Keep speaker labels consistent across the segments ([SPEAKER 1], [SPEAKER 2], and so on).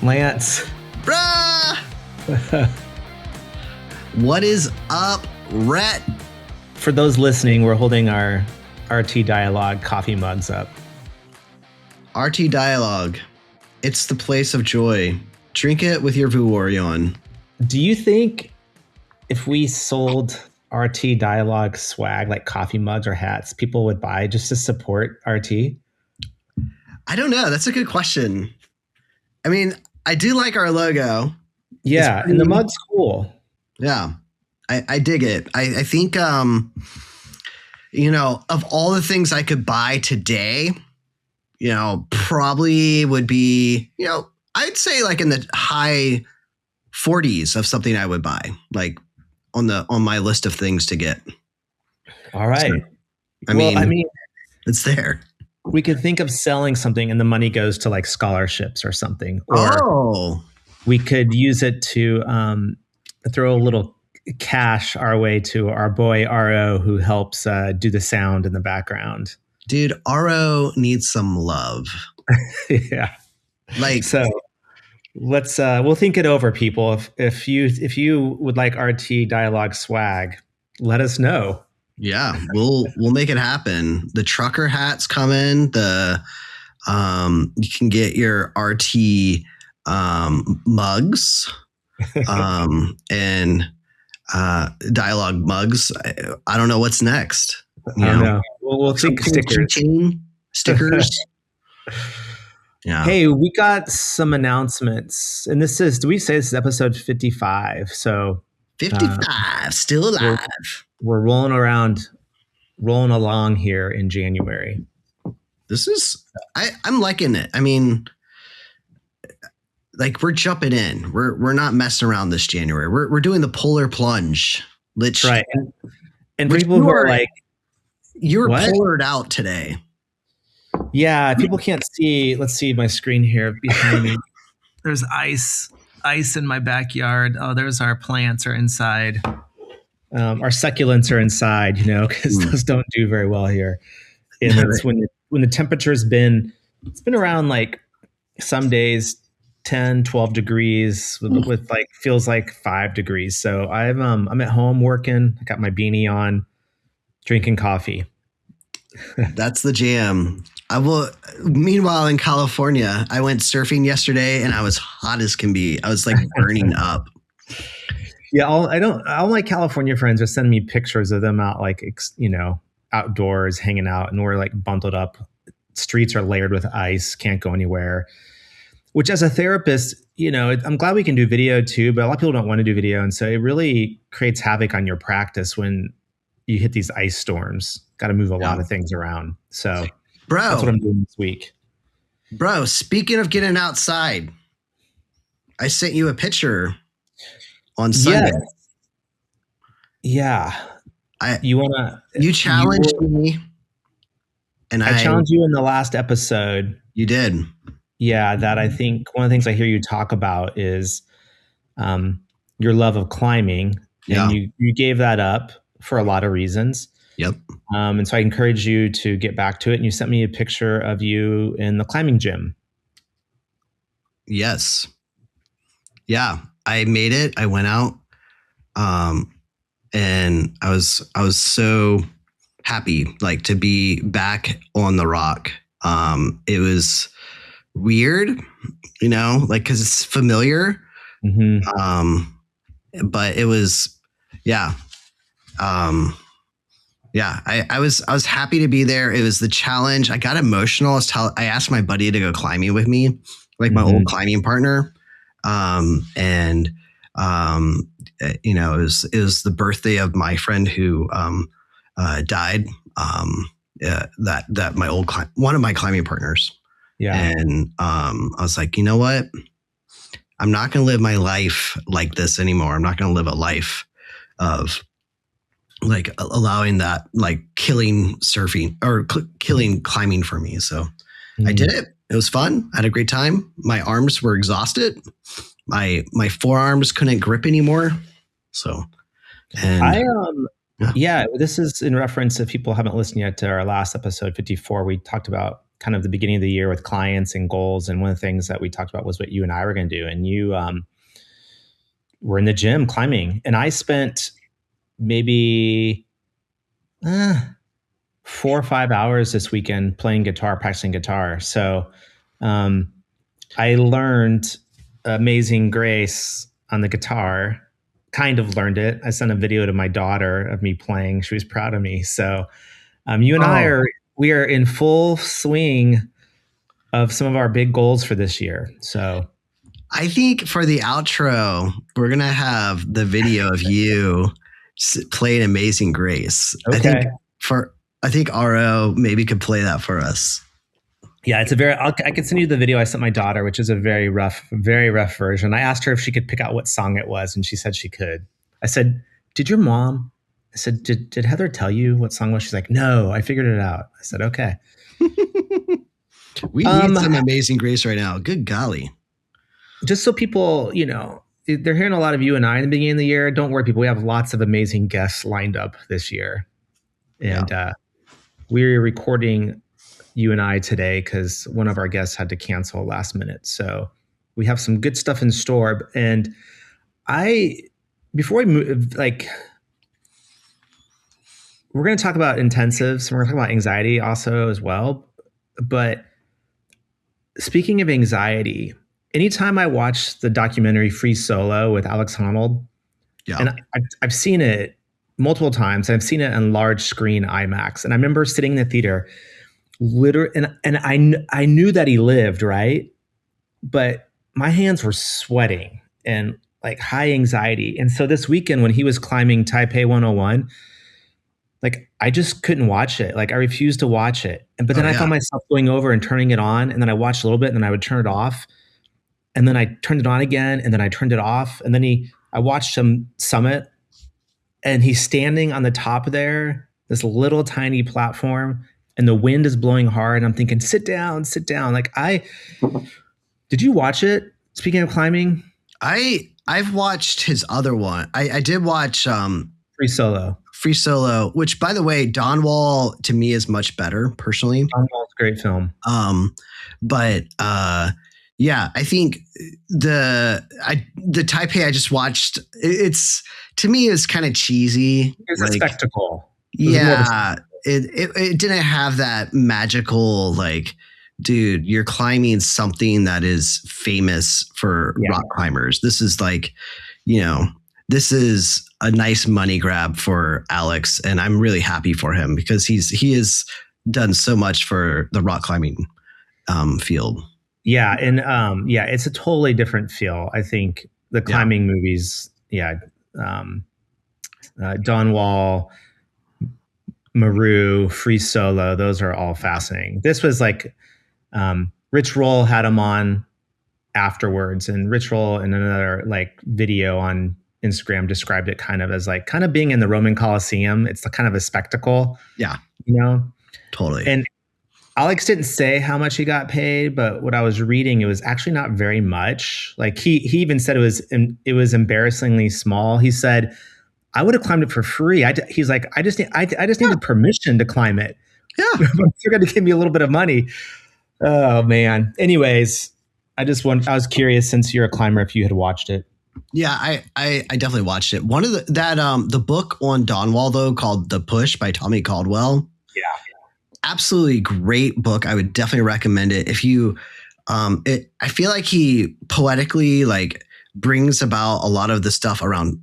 [SPEAKER 1] Lance.
[SPEAKER 2] Bruh! What is up, Rhett?
[SPEAKER 1] For those listening, we're holding our RT Dialogue coffee mugs up.
[SPEAKER 2] RT Dialogue. It's the place of joy. Drink it with your Vuorion.
[SPEAKER 1] Do you think if we sold RT Dialogue swag like coffee mugs or hats, people would buy just to support RT?
[SPEAKER 2] I don't know. That's a good question. I mean, I do like our logo.
[SPEAKER 1] Yeah, and the mug's cool.
[SPEAKER 2] Yeah, I dig it. I think, of all the things I could buy today, probably would be, I'd say like in the high 40s of something I would buy, like on my list of things to get.
[SPEAKER 1] All right.
[SPEAKER 2] So, I mean, it's there.
[SPEAKER 1] We could think of selling something and the money goes to like scholarships or something. Or we could use it to throw a little cash our way to our boy RO who helps do the sound in the background.
[SPEAKER 2] Dude, RO needs some love.
[SPEAKER 1] Yeah. So let's we'll think it over, people. If you would like RT Dialogue swag, let us know.
[SPEAKER 2] Yeah, we'll make it happen. The trucker hats come in. You can get your RT mugs and Dialogue mugs. I don't know what's next.
[SPEAKER 1] I don't know. We'll think
[SPEAKER 2] stickers. Yeah.
[SPEAKER 1] Hey, we got some announcements, and do we say this is episode 55? So
[SPEAKER 2] 55, still alive.
[SPEAKER 1] We're rolling along here in January.
[SPEAKER 2] This is, I'm liking it. I mean, like we're jumping in. We're not messing around this January. We're doing the polar plunge.
[SPEAKER 1] That's right. And people who are like,
[SPEAKER 2] you're polared out today.
[SPEAKER 1] Yeah, people can't see. Let's see my screen here behind me. There's ice in my backyard. Oh, there's our plants are inside. Our succulents are inside, because those don't do very well here. And it's when the temperature's been around like some days 10, 12 degrees with like feels like 5 degrees. So I'm at home working. I got my beanie on, drinking coffee.
[SPEAKER 2] That's the jam. Meanwhile, in California, I went surfing yesterday and I was hot as can be. I was like burning up.
[SPEAKER 1] Yeah, all my California friends are sending me pictures of them out, like, outdoors, hanging out, and we're like bundled up. Streets are layered with ice, can't go anywhere. Which, as a therapist, I'm glad we can do video too, but a lot of people don't want to do video, and so it really creates havoc on your practice when you hit these ice storms. Got to move a lot of things around. So, that's what I'm doing this week.
[SPEAKER 2] Bro, speaking of getting outside, I sent you a picture on Sunday.
[SPEAKER 1] Yeah.
[SPEAKER 2] You challenged me. And
[SPEAKER 1] I challenged you in the last episode.
[SPEAKER 2] You did.
[SPEAKER 1] Yeah. That I think one of the things I hear you talk about is your love of climbing.
[SPEAKER 2] Yeah.
[SPEAKER 1] And you gave that up for a lot of reasons.
[SPEAKER 2] Yep.
[SPEAKER 1] And so I encouraged you to get back to it. And you sent me a picture of you in the climbing gym.
[SPEAKER 2] Yes. Yeah. I made it. I went out, and I was so happy, like, to be back on the rock. It was weird, like, cause it's familiar.
[SPEAKER 1] Mm-hmm.
[SPEAKER 2] But it was, yeah. I was happy to be there. It was the challenge. I got emotional. I asked my buddy to go climbing with me, like my old climbing partner. It was the birthday of my friend who died. That my one of my climbing partners.
[SPEAKER 1] Yeah.
[SPEAKER 2] And I was like, you know what? I'm not going to live my life like this anymore. I'm not going to live a life of like allowing that, like, killing surfing or killing climbing for me. So I did it. It was fun. I had a great time. My arms were exhausted. My forearms couldn't grip anymore. So, and
[SPEAKER 1] this is in reference, if people haven't listened yet, to our last episode 54. We talked about kind of the beginning of the year with clients and goals. And one of the things that we talked about was what you and I were going to do. And you were in the gym climbing. And I spent maybe 4 or 5 hours this weekend playing guitar, practicing guitar. So I learned Amazing Grace on the guitar, kind of learned it. I sent a video to my daughter of me playing. She was proud of me. So you and I we are in full swing of some of our big goals for this year. So
[SPEAKER 2] I think for the outro, we're going to have the video of you playing Amazing Grace.
[SPEAKER 1] okay.
[SPEAKER 2] I think RO maybe could play that for us.
[SPEAKER 1] Yeah, it's I could send you the video I sent my daughter, which is a very rough version. I asked her if she could pick out what song it was, and she said she could. I said, "Did your mom?" I said, "Did Heather tell you what song it was?" She's like, "No, I figured it out." I said, "Okay."
[SPEAKER 2] We need some Amazing Grace right now. Good golly.
[SPEAKER 1] Just so people, they're hearing a lot of you and I in the beginning of the year. Don't worry, people. We have lots of amazing guests lined up this year. And we're recording you and I today because one of our guests had to cancel last minute. So we have some good stuff in store. And before we move, we're going to talk about intensives. We're going to talk about anxiety also as well. But speaking of anxiety, anytime I watch the documentary Free Solo with Alex Honnold, and I've seen it multiple times. I've seen it on large screen IMAX. And I remember sitting in the theater, literally, and I knew that he lived, right? But my hands were sweating and like high anxiety. And so this weekend when he was climbing Taipei 101, like I just couldn't watch it. Like I refused to watch it. But then I found myself going over and turning it on. And then I watched a little bit and then I would turn it off. And then I turned it on again and then I turned it off. And then I watched him summit. And he's standing on the top there, this little tiny platform, and the wind is blowing hard. And I'm thinking, sit down, sit down. Did you watch it? Speaking of climbing,
[SPEAKER 2] I've watched his other one. I did watch
[SPEAKER 1] Free Solo,
[SPEAKER 2] which by the way, Dawn Wall to me is much better personally.
[SPEAKER 1] Dawn Wall's a great film.
[SPEAKER 2] Yeah, I think the Taipei I just watched, it's to me is kind of cheesy.
[SPEAKER 1] It's a spectacle.
[SPEAKER 2] It didn't have that magical dude, you're climbing something that is famous for rock climbers. This is this is a nice money grab for Alex, and I'm really happy for him because he has done so much for the rock climbing field.
[SPEAKER 1] Yeah, and it's a totally different feel. I think the climbing movies, Dawn Wall, Maru, Free Solo, those are all fascinating. This was Rich Roll had him on afterwards, and Rich Roll in another video on Instagram described it kind of as kind of being in the Roman Colosseum. It's kind of a spectacle.
[SPEAKER 2] Yeah.
[SPEAKER 1] Totally. And Alex didn't say how much he got paid, but what I was reading, it was actually not very much. He even said it was embarrassingly small. He said, "I would have climbed it for free." He's like, I just needed permission to climb it.
[SPEAKER 2] Yeah,
[SPEAKER 1] you're going to give me a little bit of money. Oh man. Anyways, I was curious since you're a climber if you had watched it.
[SPEAKER 2] Yeah, I definitely watched it. One of the book on Dawn Wall though called The Push by Tommy Caldwell.
[SPEAKER 1] Yeah.
[SPEAKER 2] Absolutely great book. I would definitely recommend it. If you, I feel like he poetically brings about a lot of the stuff around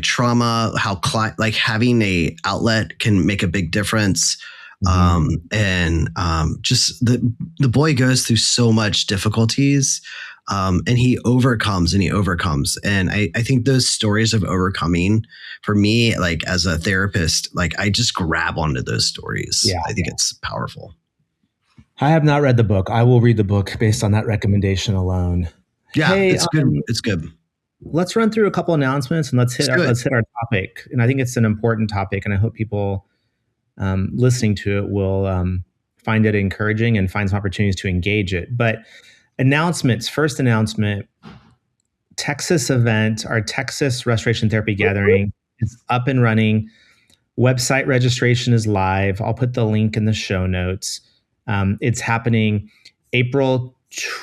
[SPEAKER 2] trauma, how having a outlet can make a big difference. Just the boy goes through so much difficulties, and he overcomes. And I think those stories of overcoming for me, as a therapist, I just grab onto those stories. Yeah. I think it's powerful.
[SPEAKER 1] I have not read the book. I will read the book based on that recommendation alone.
[SPEAKER 2] Yeah, it's good. It's good.
[SPEAKER 1] Let's run through a couple announcements and let's hit our topic. And I think it's an important topic, and I hope people listening to it will find it encouraging and find some opportunities to engage it. But announcements, first announcement, Texas event, our Texas Restoration Therapy Gathering is up and running. Website registration is live. I'll put the link in the show notes. It's happening April.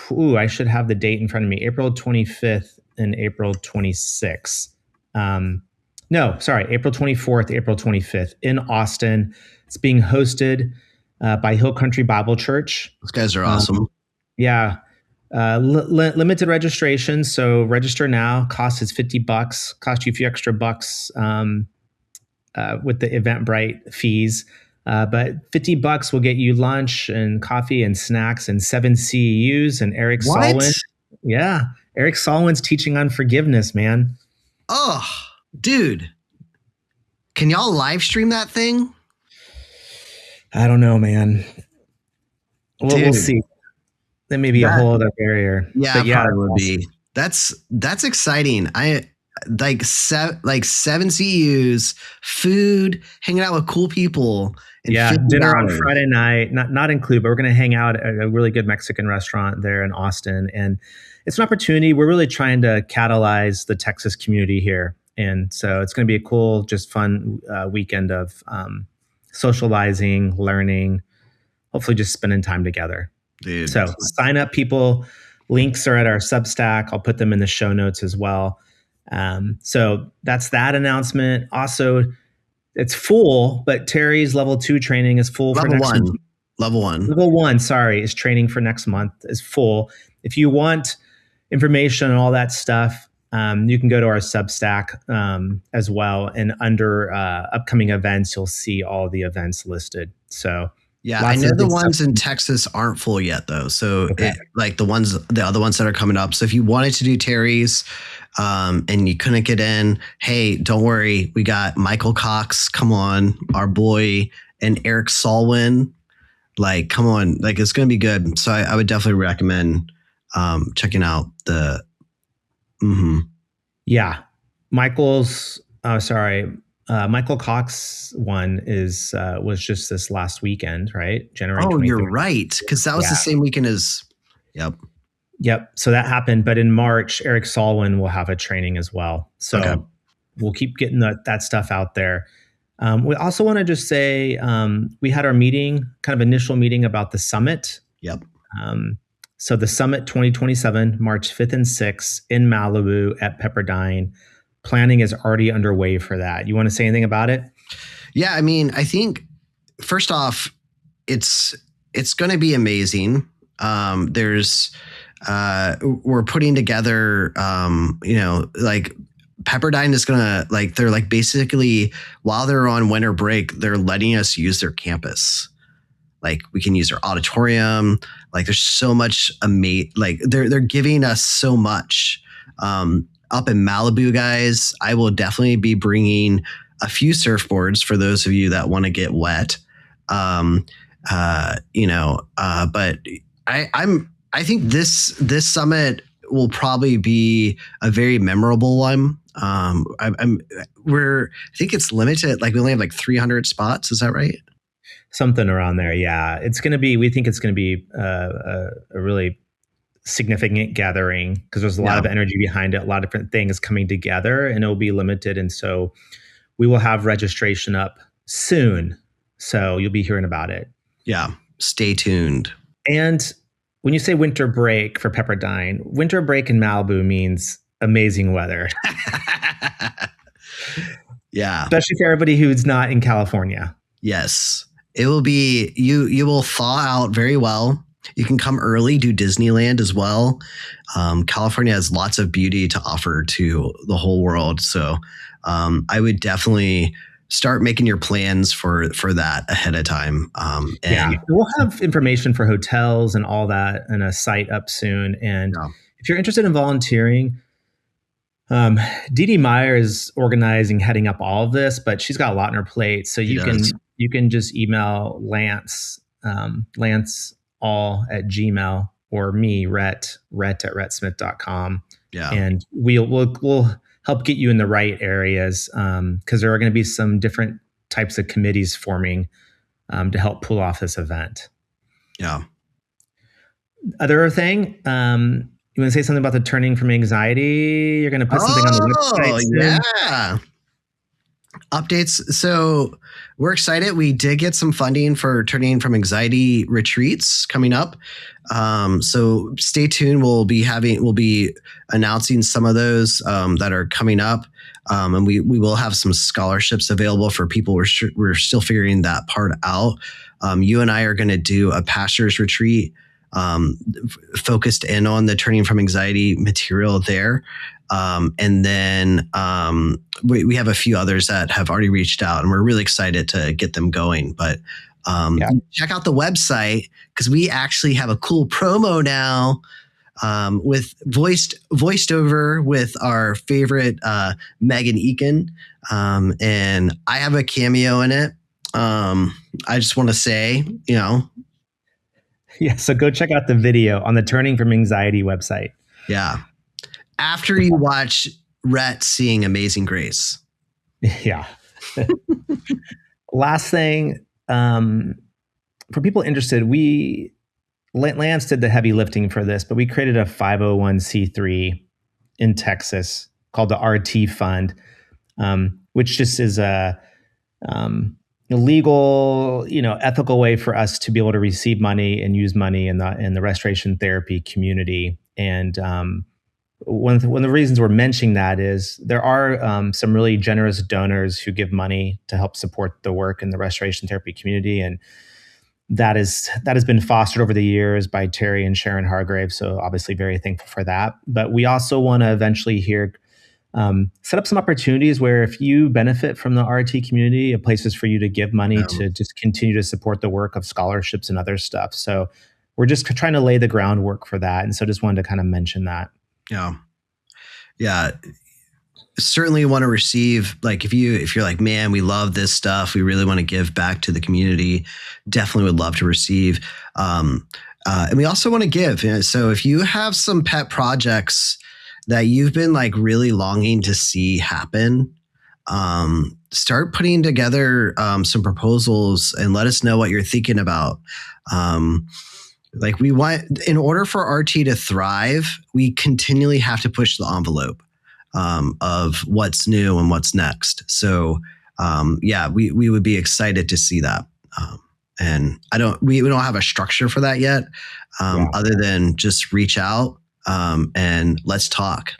[SPEAKER 1] I should have the date in front of me. April 25th and April 26th. No, sorry, April 24th, April 25th in Austin. It's being hosted by Hill Country Bible Church.
[SPEAKER 2] Those guys are awesome.
[SPEAKER 1] Yeah. Limited registration. So register now. Cost is $50. Cost you a few extra bucks with the Eventbrite fees. But $50 will get you lunch and coffee and snacks and 7 CEUs and Eric Solwin. Yeah. Eric Solwin's teaching on forgiveness, man.
[SPEAKER 2] Oh, dude. Can y'all live stream that thing?
[SPEAKER 1] I don't know, man. We'll see. That may be a whole other barrier.
[SPEAKER 2] Yeah, but yeah, probably would be. That's exciting. I like 7 CEUs, food, hanging out with cool people.
[SPEAKER 1] And yeah, dinner on Friday night, not included, but we're going to hang out at a really good Mexican restaurant there in Austin. And it's an opportunity. We're really trying to catalyze the Texas community here. And so it's going to be a cool, just fun weekend of socializing, learning, hopefully just spending time together.
[SPEAKER 2] Dude.
[SPEAKER 1] So sign up, people. Links are at our Substack. I'll put them in the show notes as well. So that's that announcement. Also, it's full, but Terry's level 2 training is full for next month.
[SPEAKER 2] Level 1.
[SPEAKER 1] Level 1, sorry, is training for next month is full. If you want information and all that stuff, you can go to our Substack as well. And under upcoming events, you'll see all the events listed. So
[SPEAKER 2] yeah, I know the ones in Texas aren't full yet, though. So like the other ones that are coming up. So if you wanted to do Terry's and you couldn't get in, hey, don't worry. We got Michael Cox. Come on, our boy, and Eric Solwin. Like, come on. Like, it's going to be good. So I would definitely recommend checking out the.
[SPEAKER 1] Yeah. Michael Cox one was just this last weekend, right? January 23rd.
[SPEAKER 2] You're right. Because that was the same weekend as.
[SPEAKER 1] Yep. So that happened. But in March, Eric Solwin will have a training as well. So we'll keep getting that stuff out there. We also want to just say we had our meeting, kind of initial meeting about the summit.
[SPEAKER 2] Yep.
[SPEAKER 1] So the summit 2027, March 5th and 6th in Malibu at Pepperdine. Planning is already underway for that. You want to say anything about it?
[SPEAKER 2] Yeah, I mean, I think first off, it's going to be amazing. We're putting together, like Pepperdine is gonna they're basically while they're on winter break, they're letting us use their campus. Like we can use their auditorium. Like there's so much they're giving us so much. Up in Malibu, guys, I will definitely be bringing a few surfboards for those of you that want to get wet. But I think this summit will probably be a very memorable one. I think it's limited. Like we only have 300 spots. Is that right?
[SPEAKER 1] Something around there. Yeah. We think it's going to be a really significant gathering because there's a lot of energy behind it, a lot of different things coming together, and it will be limited. And so we will have registration up soon. So you'll be hearing about it.
[SPEAKER 2] Yeah. Stay tuned.
[SPEAKER 1] And when you say winter break for Pepperdine, winter break in Malibu means amazing weather.
[SPEAKER 2] Yeah.
[SPEAKER 1] Especially for everybody who's not in California.
[SPEAKER 2] Yes. It will be, you will thaw out very well. You can come early, do Disneyland as well. California has lots of beauty to offer to the whole world. So I would definitely start making your plans for that ahead of time.
[SPEAKER 1] We'll have information for hotels and all that and a site up soon. And if you're interested in volunteering, Dee Dee Meyer is organizing, heading up all of this, but she's got a lot on her plate. So you can just email Lance all@gmail or me, Rhett at rhettsmith.com.
[SPEAKER 2] Yeah.
[SPEAKER 1] And we'll help get you in the right areas because there are going to be some different types of committees forming to help pull off this event.
[SPEAKER 2] Yeah.
[SPEAKER 1] Other thing, you want to say something about the turning from anxiety? You're going to put something on the website soon?
[SPEAKER 2] Yeah. Updates. So we're excited. We did get some funding for turning from anxiety retreats coming up. So stay tuned. We'll be announcing some of those that are coming up. And we will have some scholarships available for people. We're still figuring that part out. You and I are going to do a pastor's retreat focused in on the turning from anxiety material there. And then we have a few others that have already reached out, and we're really excited to get them going. But check out the website because we actually have a cool promo now with voiced over with our favorite Megan Eakin, and I have a cameo in it. I just want to say,
[SPEAKER 1] Yeah, so go check out the video on the Turning from Anxiety website.
[SPEAKER 2] Yeah. After you watch Rhett seeing Amazing Grace.
[SPEAKER 1] Yeah. Last thing, for people interested, Lance did the heavy lifting for this, but we created a 501c3 in Texas called the RT Fund, which just is a legal, ethical way for us to be able to receive money and use money in the restoration therapy community. And one of the reasons we're mentioning that is there are some really generous donors who give money to help support the work in the restoration therapy community, and that has been fostered over the years by Terry and Sharon Hargrave. So obviously very thankful for that. But we also want to eventually set up some opportunities where if you benefit from the RT community, places for you to give money to just continue to support the work of scholarships and other stuff. So we're just trying to lay the groundwork for that. And so just wanted to kind of mention that.
[SPEAKER 2] Yeah. Yeah. Certainly want to receive, like, if you're like, man, we love this stuff, we really want to give back to the community, definitely would love to receive. And we also want to give. So if you have some pet projects that you've been like really longing to see happen, start putting together some proposals and let us know what you're thinking about. Like, we want, in order for RT to thrive, we continually have to push the envelope of what's new and what's next. So we would be excited to see that. And we don't have a structure for that yet, other than just reach out and let's talk.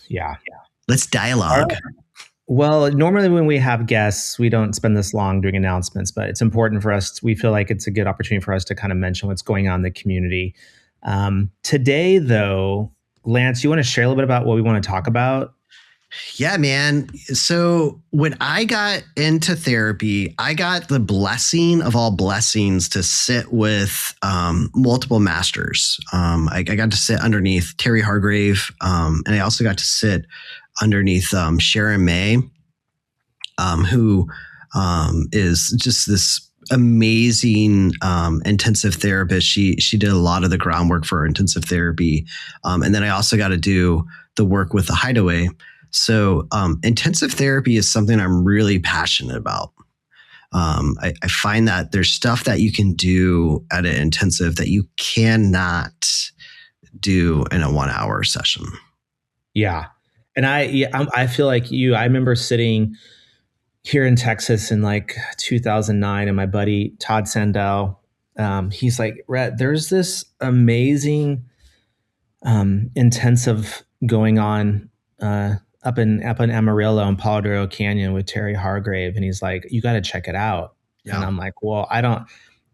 [SPEAKER 1] Yeah.
[SPEAKER 2] Let's dialogue.
[SPEAKER 1] Well, normally when we have guests, we don't spend this long doing announcements, but it's important for us. We feel like it's a good opportunity for us to kind of mention what's going on in the community. Today, though, Lance, you want to share a little bit about what we want to talk about?
[SPEAKER 2] Yeah, man. So when I got into therapy, I got the blessing of all blessings to sit with multiple masters. I got to sit underneath Terry Hargrave, and I also got to sit underneath Sharon May, who is just this amazing intensive therapist. She did a lot of the groundwork for intensive therapy, and then I also got to do the work with the Hideaway. So intensive therapy is something I'm really passionate about. I find that there's stuff that you can do at an intensive that you cannot do in a 1 hour session.
[SPEAKER 1] Yeah. And I feel like you. I remember sitting here in Texas in like 2009, and my buddy Todd Sandell, he's like, Rhett, there's this amazing intensive going on up in Amarillo and Palo Duro Canyon with Terry Hargrave, and he's like, you got to check it out. Yeah. And I'm like, well, I don't.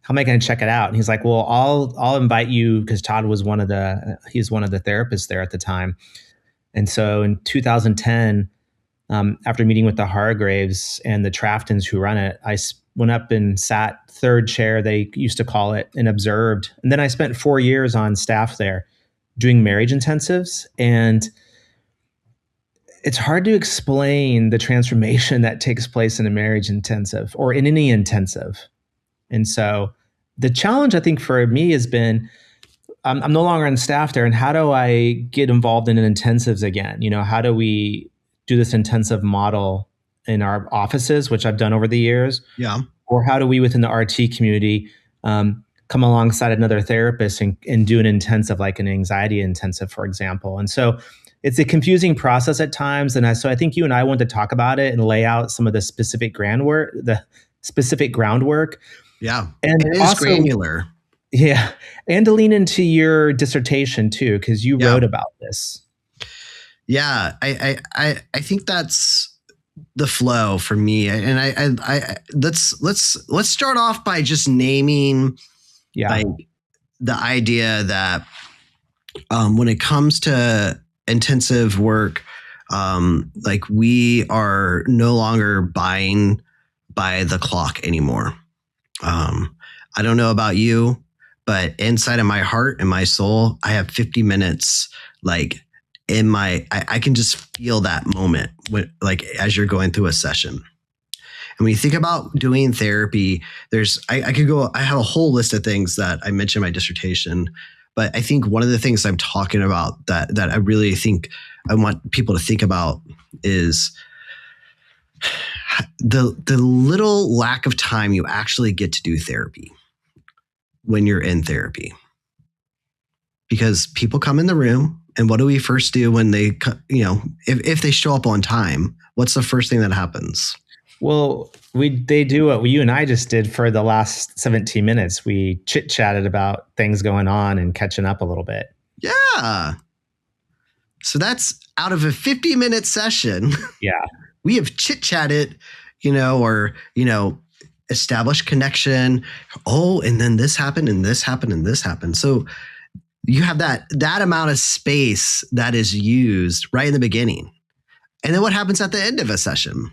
[SPEAKER 1] How am I going to check it out? And he's like, well, I'll invite you, because Todd was one of the therapists there at the time. And so in 2010, after meeting with the Hargraves and the Traftons who run it, I went up and sat third chair, they used to call it, and observed. And then I spent 4 years on staff there doing marriage intensives. And it's hard to explain the transformation that takes place in a marriage intensive or in any intensive. And so the challenge, I think, for me has been, I'm no longer on staff there. And how do I get involved in intensives again? How do we do this intensive model in our offices, which I've done over the years?
[SPEAKER 2] Yeah.
[SPEAKER 1] Or how do we within the RT community come alongside another therapist and do an intensive, like an anxiety intensive, for example. And so it's a confusing process at times. So I think you and I want to talk about it and lay out some of the specific groundwork.
[SPEAKER 2] Yeah.
[SPEAKER 1] And
[SPEAKER 2] It is
[SPEAKER 1] also,
[SPEAKER 2] granular.
[SPEAKER 1] yeah, and to lean into your dissertation too, because you
[SPEAKER 2] Yeah.
[SPEAKER 1] wrote about this.
[SPEAKER 2] Yeah. I think that's the flow for me. And I let's start off by just naming like the idea that when it comes to intensive work, like we are no longer buying by the clock anymore. I don't know about you, but inside of my heart and my soul, I have 50 minutes like in I can just feel that moment when, like as you're going through a session. And when you think about doing therapy, I have a whole list of things that I mentioned in my dissertation, but I think one of the things I'm talking about that I really think I want people to think about is the little lack of time you actually get to do therapy when you're in therapy. Because people come in the room, and what do we first do when they, if they show up on time, what's the first thing that happens?
[SPEAKER 1] Well, they do what you and I just did for the last 17 minutes. We chit-chatted about things going on and catching up a little bit.
[SPEAKER 2] Yeah. So that's out of a 50-minute session.
[SPEAKER 1] Yeah.
[SPEAKER 2] We have chit-chatted, established connection. Oh, and then this happened and this happened and this happened. So you have that amount of space that is used right in the beginning. And then what happens at the end of a session?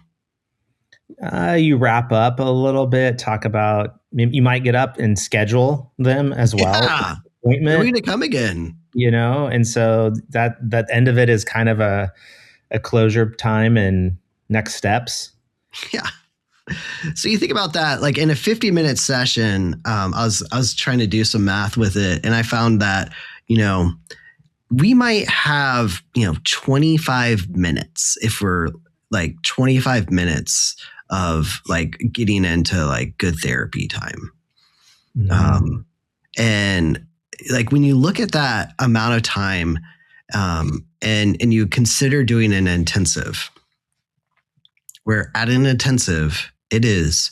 [SPEAKER 1] You wrap up a little bit, talk about, you might get up and schedule them as well.
[SPEAKER 2] Yeah.
[SPEAKER 1] Appointment.
[SPEAKER 2] Are we going to come again?
[SPEAKER 1] And so that end of it is kind of a closure time and next steps.
[SPEAKER 2] Yeah. So you think about that, like in a 50-minute session, I was trying to do some math with it, and I found that, we might have, 25 minutes if we're like 25 minutes of like getting into like good therapy time. Mm-hmm. And like when you look at that amount of time, and you consider doing an intensive, where at an intensive, it is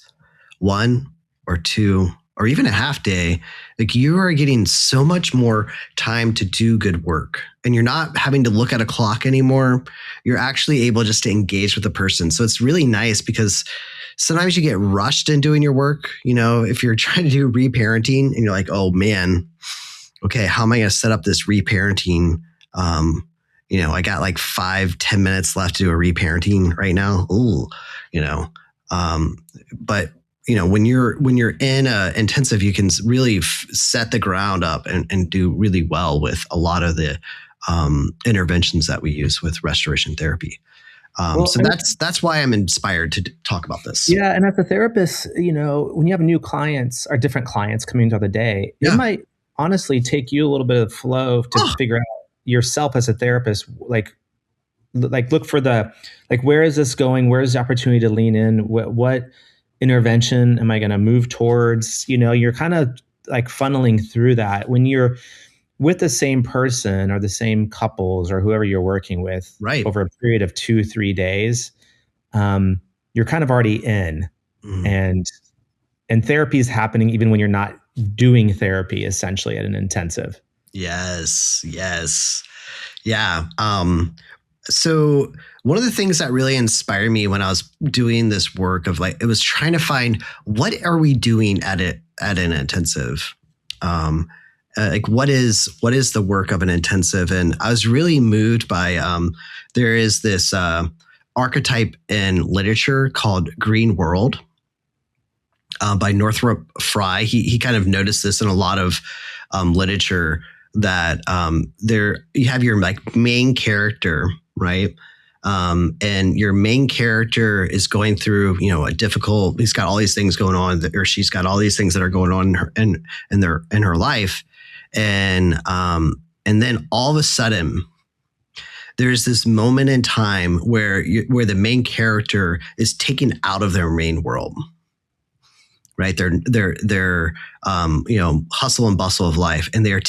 [SPEAKER 2] 1 or 2 or even a half day, like you are getting so much more time to do good work, and you're not having to look at a clock anymore. You're actually able just to engage with the person. So it's really nice because sometimes you get rushed in doing your work. If you're trying to do reparenting and you're like, oh man, okay, how am I going to set up this reparenting? I got like 5-10 minutes left to do a reparenting right now. Ooh, but when you're in a intensive, you can really set the ground up and do really well with a lot of the interventions that we use with restoration therapy. So that's why I'm inspired to talk about this.
[SPEAKER 1] Yeah, and as a therapist, when you have new clients or different clients coming into the day, it might honestly take you a little bit of flow to figure out yourself as a therapist, like look for where is this going? Where is the opportunity to lean in? What intervention am I going to move towards? You're kind of like funneling through that when you're with the same person or the same couples or whoever you're working with over a period of 2-3 days. You're kind of already in, and therapy is happening even when you're not doing therapy, essentially at an intensive.
[SPEAKER 2] Yes. Yeah. So one of the things that really inspired me when I was doing this work of it was trying to find what are we doing at an intensive? What is the work of an intensive? And I was really moved by, there is this archetype in literature called Green World by Northrop Frye. He kind of noticed this in a lot of literature that there you have your like main character, right? And your main character is going through, he's got all these things going on, or she's got all these things that are going on in her life. And then all of a sudden there's this moment in time where the main character is taken out of their main world. right? They're hustle and bustle of life, and they are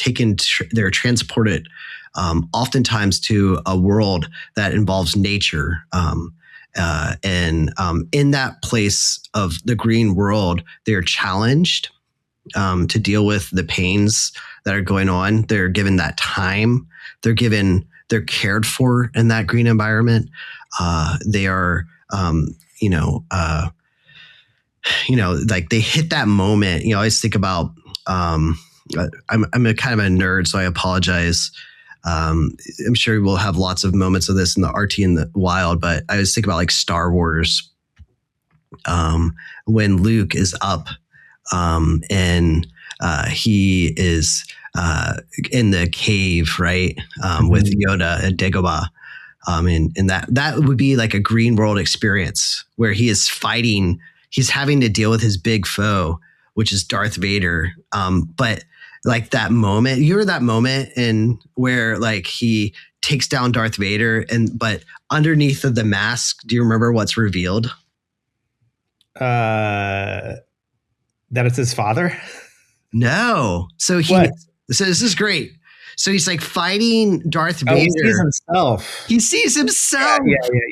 [SPEAKER 2] they're transported oftentimes to a world that involves nature. In that place of the green world, they're challenged to deal with the pains that are going on. They're given that time. They're cared for in that green environment. They are, like they hit that moment. I always think about. I'm a kind of a nerd, so I apologize. I'm sure we'll have lots of moments of this in the RT in the wild, but I always think about like Star Wars. When Luke is up and he is in the cave, right, with Yoda at Dagobah. And that would be like a green world experience where he is fighting. He's having to deal with his big foe, which is Darth Vader. But like that moment, that moment in where like he takes down Darth Vader, but underneath of the mask, do you remember what's revealed?
[SPEAKER 1] That it's his father?
[SPEAKER 2] No. So this is great. So he's like fighting Darth Vader.
[SPEAKER 1] He sees himself.
[SPEAKER 2] He sees himself.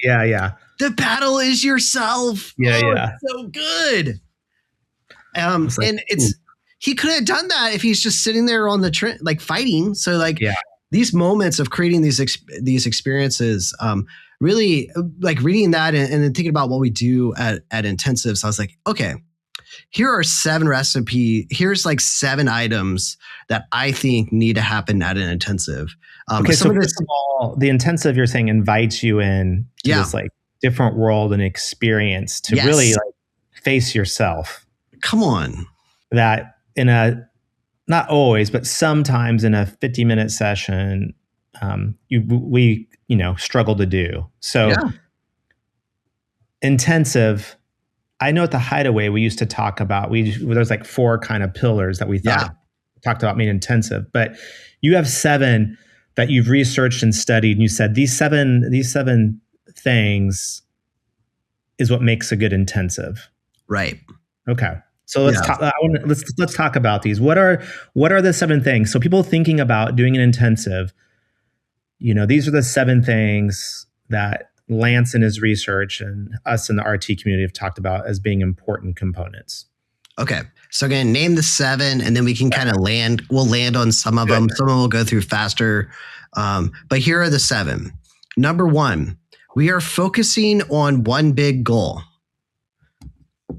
[SPEAKER 1] Yeah.
[SPEAKER 2] The battle is yourself.
[SPEAKER 1] Yeah.
[SPEAKER 2] It's so good. He could have done that if he's just sitting there on the train, like fighting. So like these moments of creating these experiences, really like reading that and then thinking about what we do at intensives. I was like, okay, here are 7 recipes. Here's like 7 items that I think need to happen at an intensive.
[SPEAKER 1] Okay, so first of all, the intensive you're saying invites you in to this like different world and experience to really like face yourself.
[SPEAKER 2] Come on.
[SPEAKER 1] That in a, not always, but sometimes in a 50-minute session, we struggle to do. So intensive, I know at the Hideaway, we used to talk about, there's like 4 kind of pillars that we talked about being intensive, but you have 7 that you've researched and studied. And you said these seven things is what makes a good intensive.
[SPEAKER 2] Right.
[SPEAKER 1] Okay. So let's talk. Let's talk about these. What are the 7 things? So people thinking about doing an intensive, these are the 7 things that Lance in his research and us in the RT community have talked about as being important components.
[SPEAKER 2] Okay. So again, name the 7 and then we can kind of we'll land on some of them. Some of them will go through faster. But here are the 7. Number 1, we are focusing on one big goal.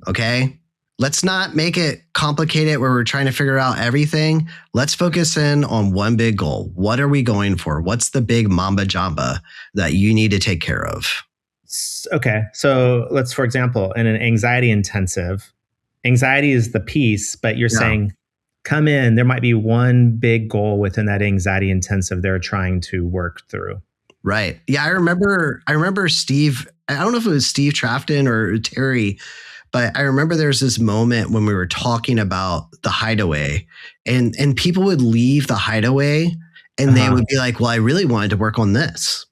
[SPEAKER 2] Okay. Let's not make it complicated where we're trying to figure out everything. Let's focus in on one big goal. What are we going for? What's the big mamba jamba that you need to take care of?
[SPEAKER 1] Okay. So let's, for example, in an anxiety intensive, anxiety is the piece, but you're saying, come in, there might be one big goal within that anxiety intensive they're trying to work through.
[SPEAKER 2] Right. Yeah. I remember Steve, I don't know if it was Steve Trafton or Terry, but I remember there's this moment when we were talking about the Hideaway and people would leave the Hideaway and they would be like, well, I really wanted to work on this.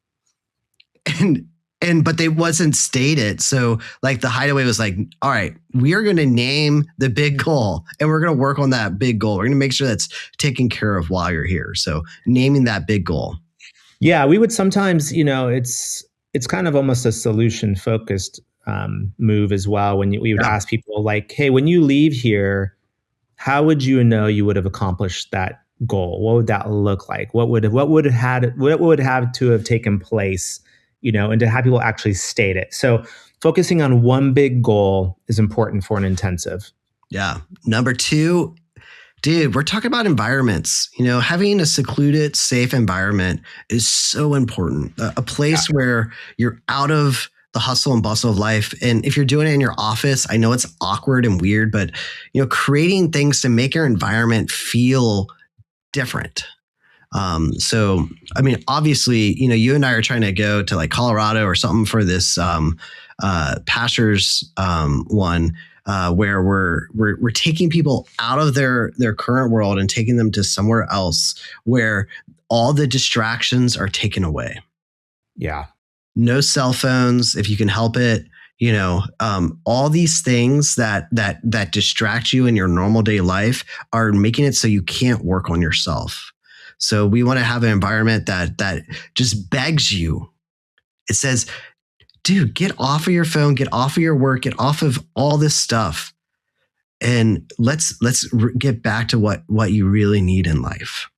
[SPEAKER 2] But they wasn't stated. So like the Hideaway was like, all right, we are going to name the big goal and we're going to work on that big goal. We're going to make sure that's taken care of while you're here. So naming that big goal.
[SPEAKER 1] Yeah, we would sometimes, it's kind of almost a solution focused move as well. When we would ask people like, hey, when you leave here, how would you know you would have accomplished that goal? What would that look like? What would have to have taken place, and to have people actually state it. So focusing on one big goal is important for an intensive.
[SPEAKER 2] Yeah. Number 2, dude, we're talking about environments. Having a secluded, safe environment is so important. A place where you're out of the hustle and bustle of life. And if you're doing it in your office, I know it's awkward and weird, but creating things to make your environment feel different. So, I mean, obviously, you and I are trying to go to like Colorado or something for this pastors one, where we're taking people out of their current world and taking them to somewhere else where all the distractions are taken away.
[SPEAKER 1] Yeah.
[SPEAKER 2] No cell phones if you can help it. all these things that distract you in your normal day life are making it so you can't work on yourself. So we want to have an environment that just begs you. It says, dude, get off of your phone, get off of your work, get off of all this stuff, and let's get back to what you really need in life.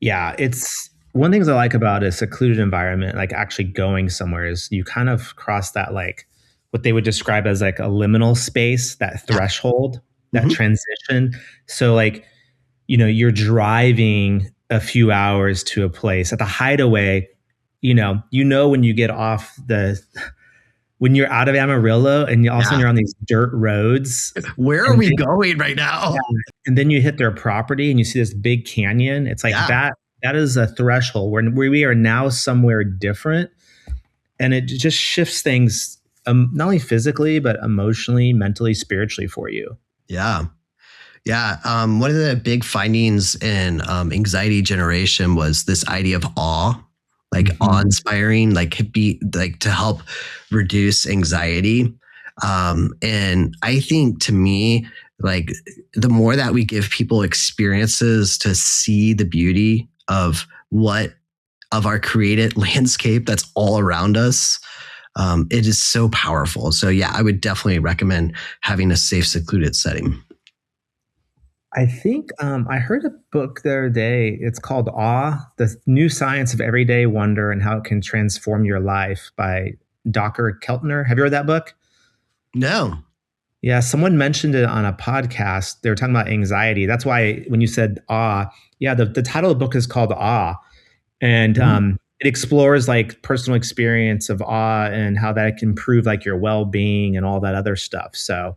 [SPEAKER 1] Yeah, it's one thing I like about a secluded environment, like actually going somewhere, is you kind of cross that, like what they would describe as like a liminal space, that threshold, that
[SPEAKER 2] Mhm.
[SPEAKER 1] transition. So like, you're driving a few hours to a place at the hideaway, when you get off when you're out of Amarillo and all of a sudden
[SPEAKER 2] Yeah.
[SPEAKER 1] you're on these dirt roads.
[SPEAKER 2] Where are
[SPEAKER 1] And
[SPEAKER 2] we going right now?
[SPEAKER 1] yeah, and then you hit their property and you see this big canyon. It's like
[SPEAKER 2] Yeah.
[SPEAKER 1] that is a threshold where we are now somewhere different. And it just shifts things, not only physically, but emotionally, mentally, spiritually for you.
[SPEAKER 2] Yeah. Yeah. One of the big findings in anxiety generation was this idea of awe, like awe inspiring, like to help reduce anxiety. And I think, to me, like, the more that we give people experiences to see the beauty of our created landscape that's all around us, it is so powerful. So yeah, I would definitely recommend having a safe, secluded setting.
[SPEAKER 1] I think I heard a book the other day. It's called Awe, The New Science of Everyday Wonder and How It Can Transform Your Life by Dr. Keltner. Have you read that book?
[SPEAKER 2] No.
[SPEAKER 1] Yeah, someone mentioned it on a podcast. They were talking about anxiety. That's why when you said awe, yeah, the title of the book is called Awe. And it explores like personal experience of awe and how that can improve like your well-being and all that other stuff. So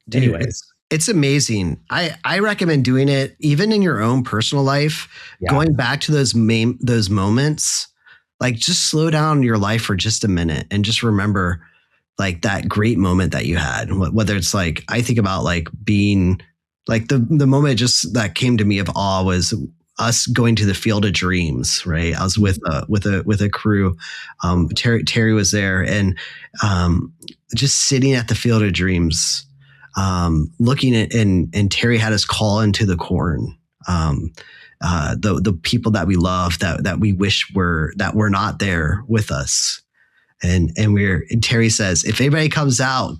[SPEAKER 2] Dude,
[SPEAKER 1] anyways,
[SPEAKER 2] it's amazing. I recommend doing it even in your own personal life,
[SPEAKER 1] yeah.
[SPEAKER 2] going back to those moments, like just slow down your life for just a minute and just remember like that great moment that you had. Whether it's like, I think about like being like the moment just that came to me of awe was us going to the Field of Dreams, right? I was with a crew. Terry was there, and just sitting at the Field of Dreams, looking at, and Terry had us call into the corn. The people that we love, that we wish were not there with us. And Terry says, if anybody comes out,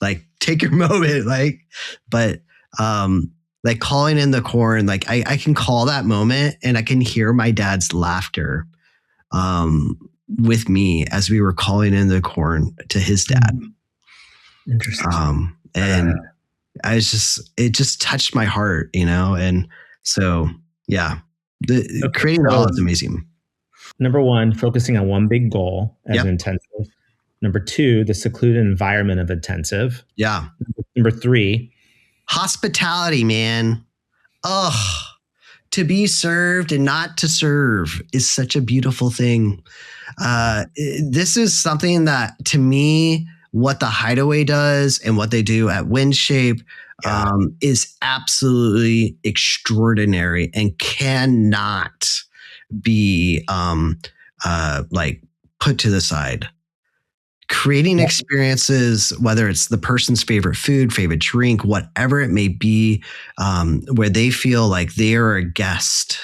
[SPEAKER 2] like take your moment, but like calling in the corn, like I can call that moment and I can hear my dad's laughter with me as we were calling in the corn to his dad.
[SPEAKER 1] Interesting.
[SPEAKER 2] And it just touched my heart, and so, yeah, creating all is amazing.
[SPEAKER 1] Number one, focusing on one big goal as an intensive. Number two, the secluded environment of intensive.
[SPEAKER 2] Yeah.
[SPEAKER 1] Number three,
[SPEAKER 2] hospitality, man. Ugh. To be served and not to serve is such a beautiful thing. This is something that, to me, what the Hideaway does and what they do at Windshape is absolutely extraordinary and cannot be like put to the side. Creating experiences, whether it's the person's favorite food, favorite drink, whatever it may be, where they feel like they are a guest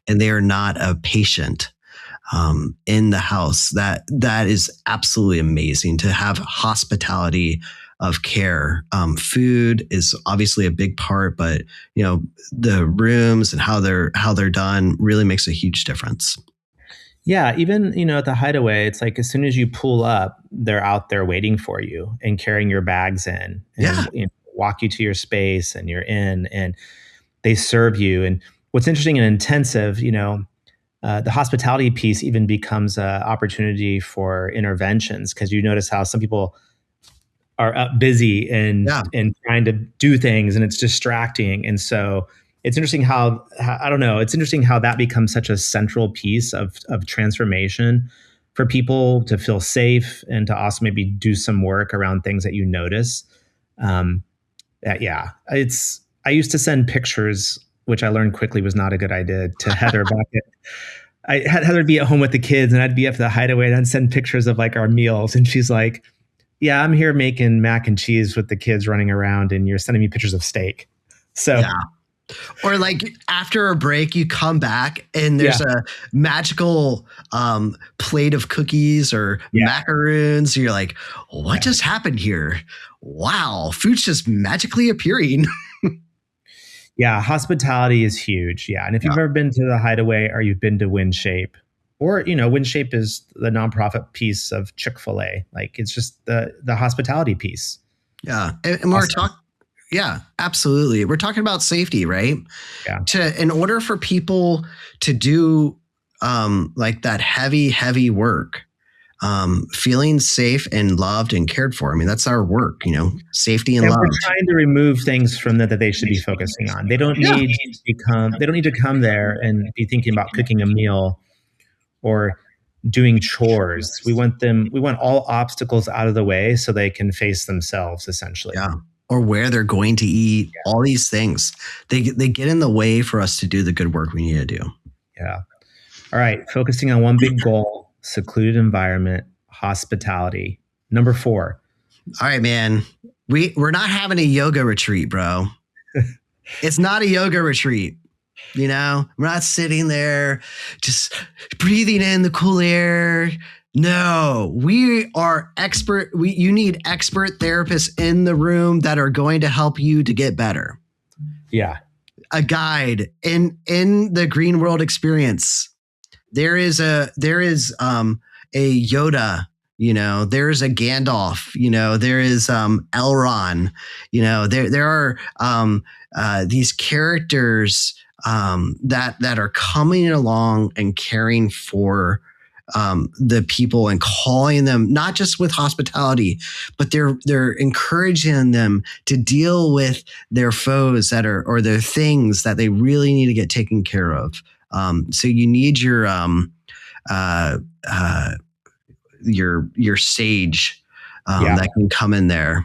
[SPEAKER 2] and they are not a patient in the house. That is absolutely amazing, to have hospitality of care. Food is obviously a big part, but the rooms and how they're done really makes a huge difference.
[SPEAKER 1] Yeah, even at the Hideaway, it's like as soon as you pull up, they're out there waiting for you and carrying your bags in, and walk you to your space, and you're in, and they serve you. And what's interesting and intensive, the hospitality piece even becomes an opportunity for interventions, because you notice how some people are up busy and trying to do things, and it's distracting. And so it's interesting how I don't know. It's interesting how that becomes such a central piece of transformation for people to feel safe and to also maybe do some work around things that you notice. I used to send pictures, which I learned quickly was not a good idea, to Heather back at. I had Heather be at home with the kids, and I'd be at the Hideaway, and I'd send pictures of like our meals, and she's like, Yeah, I'm here making mac and cheese with the kids running around, and you're sending me pictures of steak. So
[SPEAKER 2] Yeah. Or like after a break, you come back and
[SPEAKER 1] yeah,
[SPEAKER 2] there's a magical plate of cookies or
[SPEAKER 1] yeah,
[SPEAKER 2] macaroons. You're like, what
[SPEAKER 1] yeah.
[SPEAKER 2] just happened here? Wow, food's just magically appearing.
[SPEAKER 1] Yeah, hospitality is huge. Yeah. And if
[SPEAKER 2] Yeah.
[SPEAKER 1] you've ever been to the Hideaway or you've been to WinShape, or WinShape is the nonprofit piece of Chick-fil-A. Like it's just the hospitality piece.
[SPEAKER 2] Yeah. And we're
[SPEAKER 1] Awesome.
[SPEAKER 2] talking, yeah, absolutely. We're talking about safety, right?
[SPEAKER 1] Yeah.
[SPEAKER 2] In order for people to do like that heavy work, feeling safe and loved and cared for. I mean, that's our work, safety and
[SPEAKER 1] And
[SPEAKER 2] love.
[SPEAKER 1] we're trying to remove things from that they should be focusing on.
[SPEAKER 2] Yeah.
[SPEAKER 1] They don't need to come there and be thinking about cooking a meal or doing chores. We want all obstacles out of the way so they can face themselves essentially.
[SPEAKER 2] Yeah. Or where they're going to eat, all these things. They get in the way for us to do the good work we need to do.
[SPEAKER 1] Yeah. All right. Focusing on one big goal, secluded environment, hospitality. Number 4.
[SPEAKER 2] All right, man. We're not having a yoga retreat, bro. It's not a yoga retreat. We're not sitting there just breathing in the cool air. No, we are expert. You need expert therapists in the room that are going to help you to get better.
[SPEAKER 1] Yeah.
[SPEAKER 2] A guide in the green world experience. There is a Yoda, there's a Gandalf, there is Elrond, there are these characters that are coming along and caring for the people and calling them not just with hospitality, but they're encouraging them to deal with their foes or their things that they really need to get taken care of. So you need your sage that can come in there.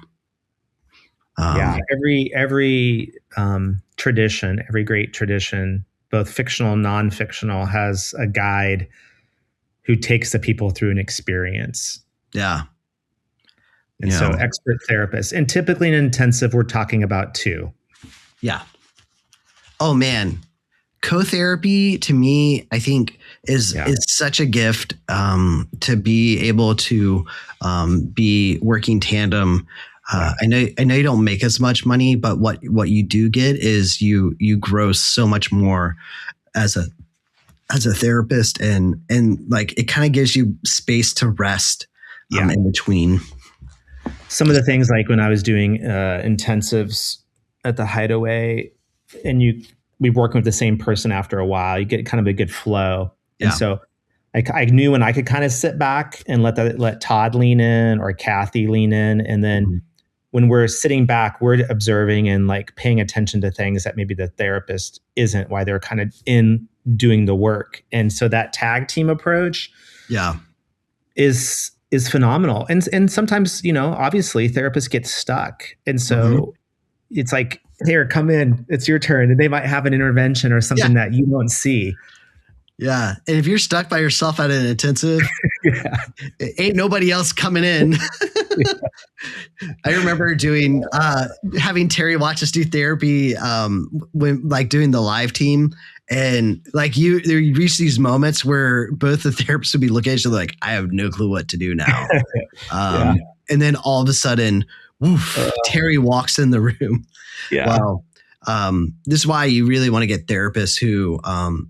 [SPEAKER 1] Every tradition, every great tradition, both fictional and non-fictional, has a guide who takes the people through an experience.
[SPEAKER 2] Yeah.
[SPEAKER 1] And so expert therapists, and typically in intensive, we're talking about 2.
[SPEAKER 2] Yeah. Oh man. Co-therapy to me, I think is such a gift to be able to be working tandem. I know you don't make as much money, but what you do get is you grow so much more as a therapist, and like it kind of gives you space to rest in between.
[SPEAKER 1] Some of the things, like when I was doing intensives at the Hideaway, and we working with the same person after a while, you get kind of a good flow.
[SPEAKER 2] Yeah.
[SPEAKER 1] And so I knew when I could kind of sit back and let Todd lean in or Kathy lean in. And then when we're sitting back, we're observing and like paying attention to things that maybe the therapist isn't, while they're kind of in doing the work. And so that tag team approach is phenomenal. And sometimes, obviously therapists get stuck. And so it's like, here, come in, it's your turn. And they might have an intervention or something that you don't see.
[SPEAKER 2] Yeah. And if you're stuck by yourself at an intensive, ain't nobody else coming in. I remember having Terry watch us do therapy when like doing the live team. And like you reach these moments where both the therapists would be looking at each other like, I have no clue what to do now. And then all of a sudden, Terry walks in the room.
[SPEAKER 1] Yeah.
[SPEAKER 2] Wow. This is why you really want to get therapists who,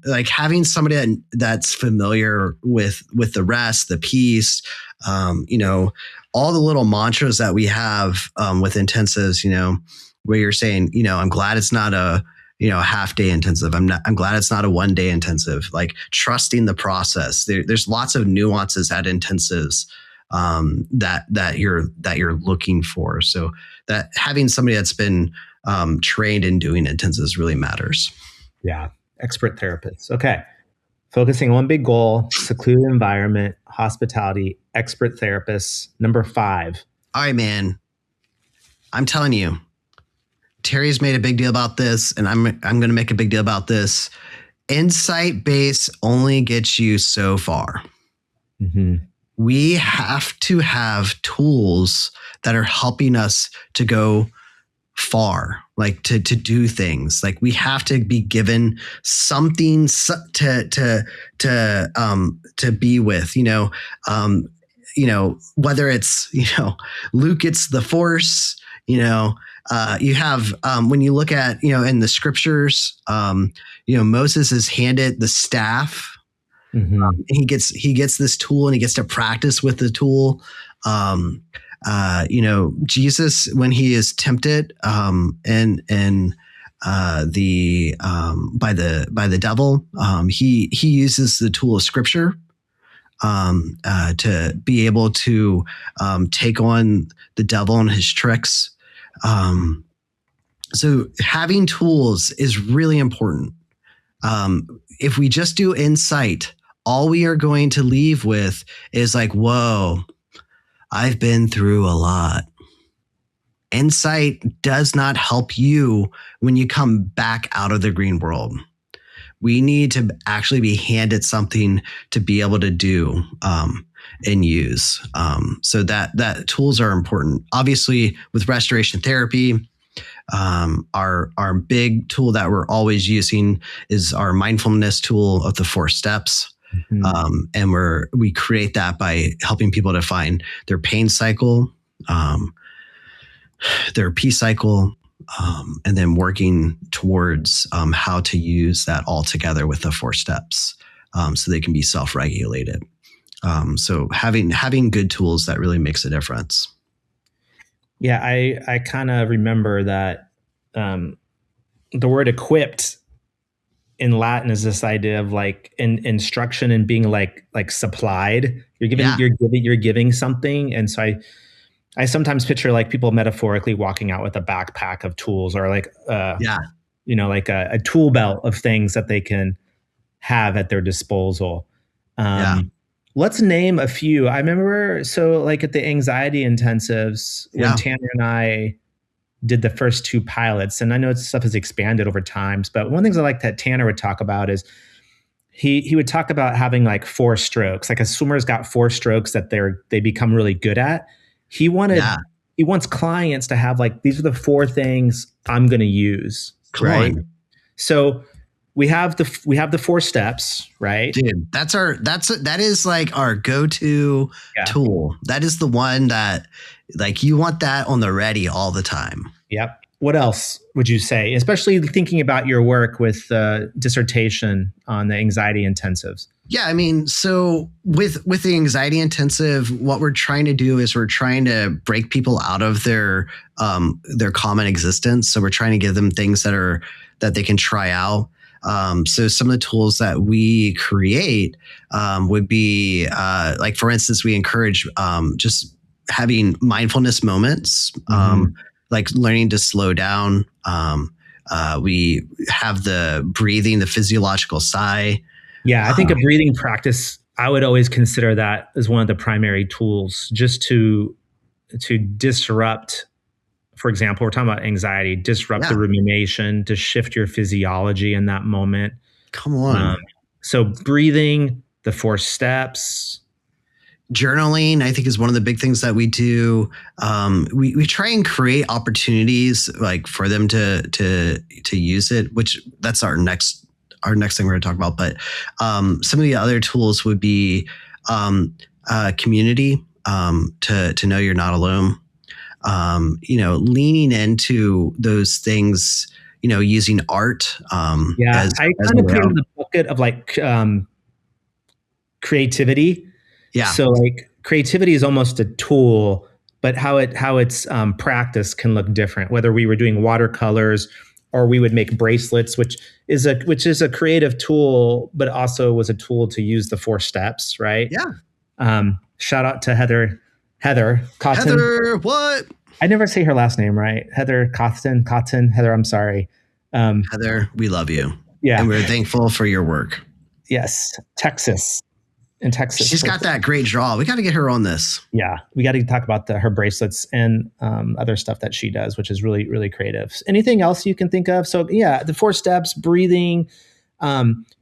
[SPEAKER 2] like having somebody that's familiar with the rest, the peace, all the little mantras that we have with intensives, where you're saying, I'm glad it's not a half day intensive. I'm glad it's not a 1 day intensive. Like trusting the process. There's lots of nuances at intensives that you're looking for. So that having somebody that's been trained in doing intensives really matters.
[SPEAKER 1] Yeah. Expert therapists. Okay. Focusing on one big goal, secluded environment, hospitality, expert therapists. Number 5.
[SPEAKER 2] All right, man. I'm telling you, Terry's made a big deal about this, and I'm going to make a big deal about this. Insight base only gets you so far.
[SPEAKER 1] Mm-hmm.
[SPEAKER 2] we have to have tools that are helping us to go far, like to do things. Like we have to be given something to be with, whether it's, Luke gets the force, you have, when you look at, in the scriptures, Moses is handed the staff.
[SPEAKER 1] Mm-hmm.
[SPEAKER 2] He gets this tool and he gets to practice with the tool. Jesus, when he is tempted and by the devil, he uses the tool of scripture to be able to take on the devil and his tricks. So having tools is really important. If we just do insight, all we are going to leave with is like, whoa, I've been through a lot. Insight does not help you when you come back out of the green world. We need to actually be handed something to be able to do and use. So that tools are important. Obviously, with restoration therapy, our big tool that we're always using is our mindfulness tool of the 4 steps. Mm-hmm. And we create that by helping people to find their pain cycle, their peace cycle, and then working towards how to use that all together with the 4 steps so they can be self-regulated. So having good tools, that really makes a difference.
[SPEAKER 1] Yeah, I kind of remember that the word equipped in Latin is this idea of like instruction and being like supplied. You're giving something, and so I sometimes picture like people metaphorically walking out with a backpack of tools, or like like a tool belt of things that they can have at their disposal. Let's name a few. I remember, so like at the anxiety intensives, when Tanner and I did the first 2 pilots, and I know stuff has expanded over times, but one of the things I like that Tanner would talk about is he would talk about having like 4 strokes. Like a swimmer's got 4 strokes that they become really good at. He wants clients to have like, these are the 4 things I'm going to use. Right. So we have the 4 steps, right?
[SPEAKER 2] Dude, that is like our go-to tool. That is the one that like you want that on the ready all the time.
[SPEAKER 1] Yep. What else would you say, especially thinking about your work with dissertation on the anxiety intensives?
[SPEAKER 2] Yeah, I mean, so with the anxiety intensive, what we're trying to do is we're trying to break people out of their common existence. So we're trying to give them things that they can try out. So some of the tools that we create would be like, for instance, we encourage just having mindfulness moments, like learning to slow down. We have the breathing, the physiological sigh.
[SPEAKER 1] Yeah, I think a breathing practice, I would always consider that as one of the primary tools, just to disrupt. For example, we're talking about anxiety, disrupt the rumination, to shift your physiology in that moment.
[SPEAKER 2] Come on.
[SPEAKER 1] So breathing, the 4 steps.
[SPEAKER 2] Journaling, I think, is one of the big things that we do. We try and create opportunities like for them to use it, which that's our next thing we're going to talk about. But some of the other tools would be community, to know you're not alone. Leaning into those things, using art.
[SPEAKER 1] I kind of put it in the bucket of like creativity.
[SPEAKER 2] Yeah.
[SPEAKER 1] So like creativity is almost a tool, but how it's practiced can look different. Whether we were doing watercolors or we would make bracelets, which is a creative tool, but also was a tool to use the 4 steps, right?
[SPEAKER 2] Yeah.
[SPEAKER 1] Shout out to Heather Cotton.
[SPEAKER 2] Heather, what?
[SPEAKER 1] I never say her last name right. Heather Cotton. Heather, I'm sorry.
[SPEAKER 2] Heather, we love you.
[SPEAKER 1] Yeah.
[SPEAKER 2] And we're thankful for your work.
[SPEAKER 1] Yes. In Texas.
[SPEAKER 2] She's got that great draw. We got to get her on this.
[SPEAKER 1] Yeah. We got to talk about her bracelets and other stuff that she does, which is really, really creative. Anything else you can think of? So yeah, the 4 steps, breathing,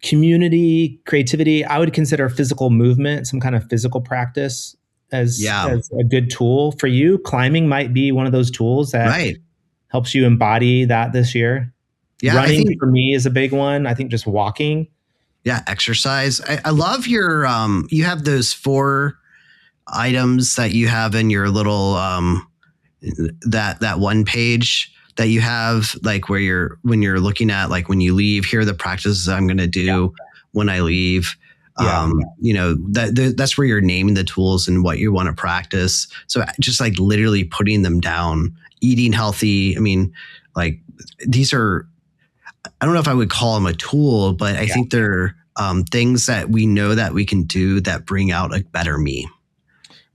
[SPEAKER 1] Community, creativity. I would consider physical movement, some kind of physical practice,
[SPEAKER 2] Yeah.
[SPEAKER 1] as a good tool for you. Climbing might be one of those tools that
[SPEAKER 2] Right.
[SPEAKER 1] helps you embody that this year.
[SPEAKER 2] Yeah. I
[SPEAKER 1] Running
[SPEAKER 2] think,
[SPEAKER 1] for me is a big one. I think just walking.
[SPEAKER 2] yeah, exercise. I love your, you have those 4 items that you have in your little, that one page that you have, like where when you're looking at, like when you leave, here are the practices I'm going to do when I leave.
[SPEAKER 1] Yeah.
[SPEAKER 2] You know, that's where you're naming the tools and what you want to practice. So just like literally putting them down, eating healthy. I mean, like these are, I don't know if I would call them a tool, but I think they're things that we know that we can do that bring out a better me.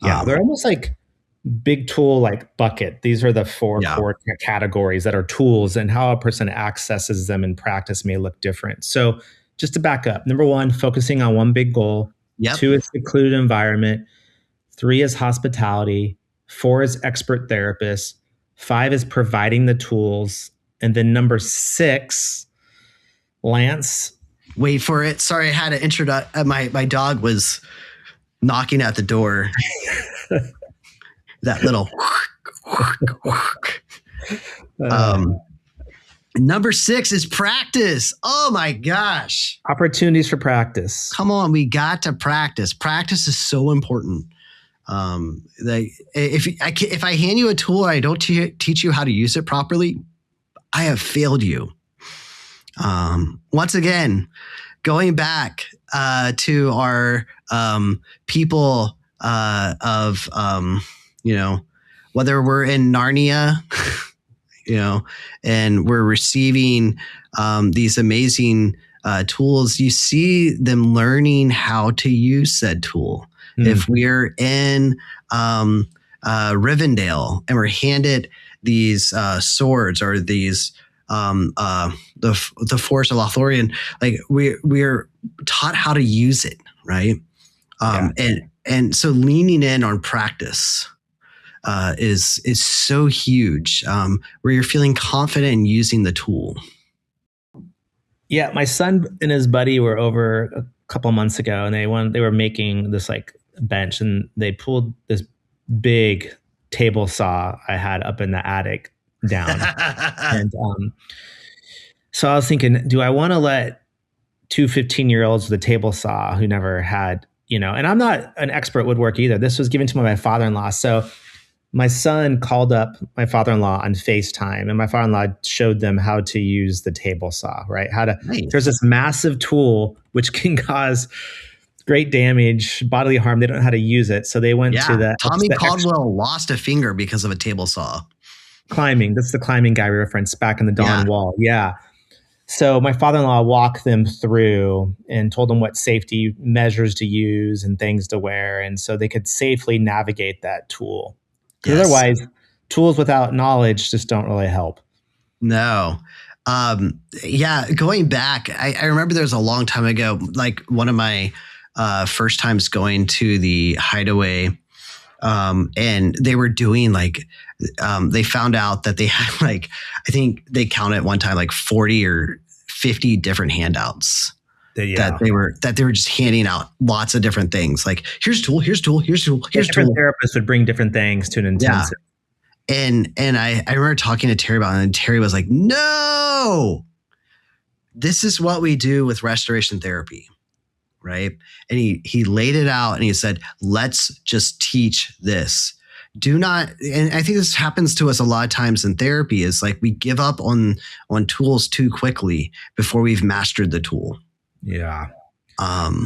[SPEAKER 1] Yeah. They're almost like big tool, like bucket. These are the 4 core categories that are tools, and how a person accesses them in practice may look different. So just to back up, number 1, focusing on one big goal.
[SPEAKER 2] Yep.
[SPEAKER 1] 2 is secluded environment. 3 is hospitality. 4 is expert therapist. 5 is providing the tools. And then number 6, Lance.
[SPEAKER 2] Wait for it. Sorry, I had to introduce. My dog was knocking at the door. That little. Number 6 is practice. Oh my gosh.
[SPEAKER 1] Opportunities for practice.
[SPEAKER 2] Come on, we got to practice. Practice is so important. If I hand you a tool and I don't teach you how to use it properly, I have failed you. Once again, going back to our people of you know, whether we're in Narnia, you know, and we're receiving these amazing tools, you see them learning how to use said tool. If we're in Rivendell and we're handed these swords or these the force of Lothlorien, like we're taught how to use it, right? And so leaning in on practice is so huge, where you're feeling confident in using the tool.
[SPEAKER 1] Yeah, my son and his buddy were over a couple months ago, and they were making this like bench, and they pulled this big table saw I had up in the attic down. And so I was thinking, do I want to let 2 15-year-olds with a table saw who never had, you know, and I'm not an expert woodwork either. This was given to me by my father-in-law. So my son called up my father-in-law on FaceTime, and my father-in-law showed them how to use the table saw, right? There's this massive tool which can cause great damage, bodily harm. They don't know how to use it. So they went to the
[SPEAKER 2] Tommy Caldwell lost a finger because of a table saw.
[SPEAKER 1] Climbing. That's the climbing guy we referenced back in the Dawn Wall. Yeah. So my father-in-law walked them through and told them what safety measures to use and things to wear. And so they could safely navigate that tool. Because otherwise, tools without knowledge just don't really help.
[SPEAKER 2] No. Going back, I remember there was a long time ago, like one of my first times going to the Hideaway, and they were doing like, they found out that they had like, I think they counted one time like 40 or 50 different handouts. That they were just handing out lots of different things. Like here's tool, here's tool, here's tool, here's
[SPEAKER 1] different
[SPEAKER 2] tool.
[SPEAKER 1] Therapists would bring different things to an intensive.
[SPEAKER 2] Yeah. And I remember talking to Terry about it, and Terry was like, no, this is what we do with restoration therapy. Right. And he laid it out and he said, let's just teach this. Do not, and I think this happens to us a lot of times in therapy, is like we give up on tools too quickly before we've mastered the tool.
[SPEAKER 1] Yeah. One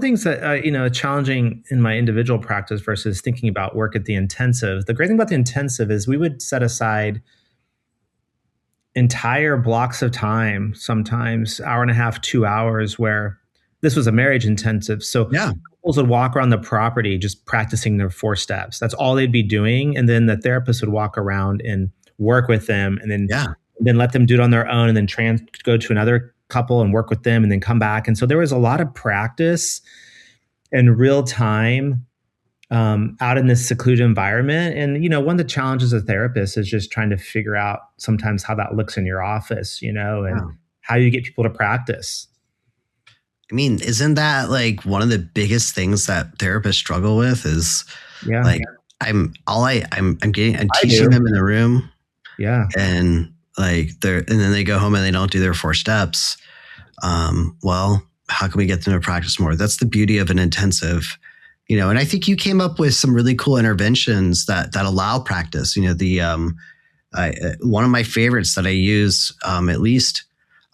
[SPEAKER 1] thing that, challenging in my individual practice versus thinking about work at the intensive, the great thing about the intensive is we would set aside entire blocks of time, sometimes hour and a half, 2 hours, where this was a marriage intensive. So couples would walk around the property just practicing their 4 steps. That's all they'd be doing. And then the therapist would walk around and work with them, and then let them do it on their own, and then go to another couple and work with them, and then come back. And so there was a lot of practice in real time out in this secluded environment. And, one of the challenges of therapists is just trying to figure out sometimes how that looks in your office, and how you get people to practice.
[SPEAKER 2] I mean, isn't that like one of the biggest things that therapists struggle with is like I'm teaching them in the room.
[SPEAKER 1] Yeah.
[SPEAKER 2] And like and then they go home and they don't do their 4 steps. Well, how can we get them to practice more? That's the beauty of an intensive, and I think you came up with some really cool interventions that allow practice. One of my favorites that I use at least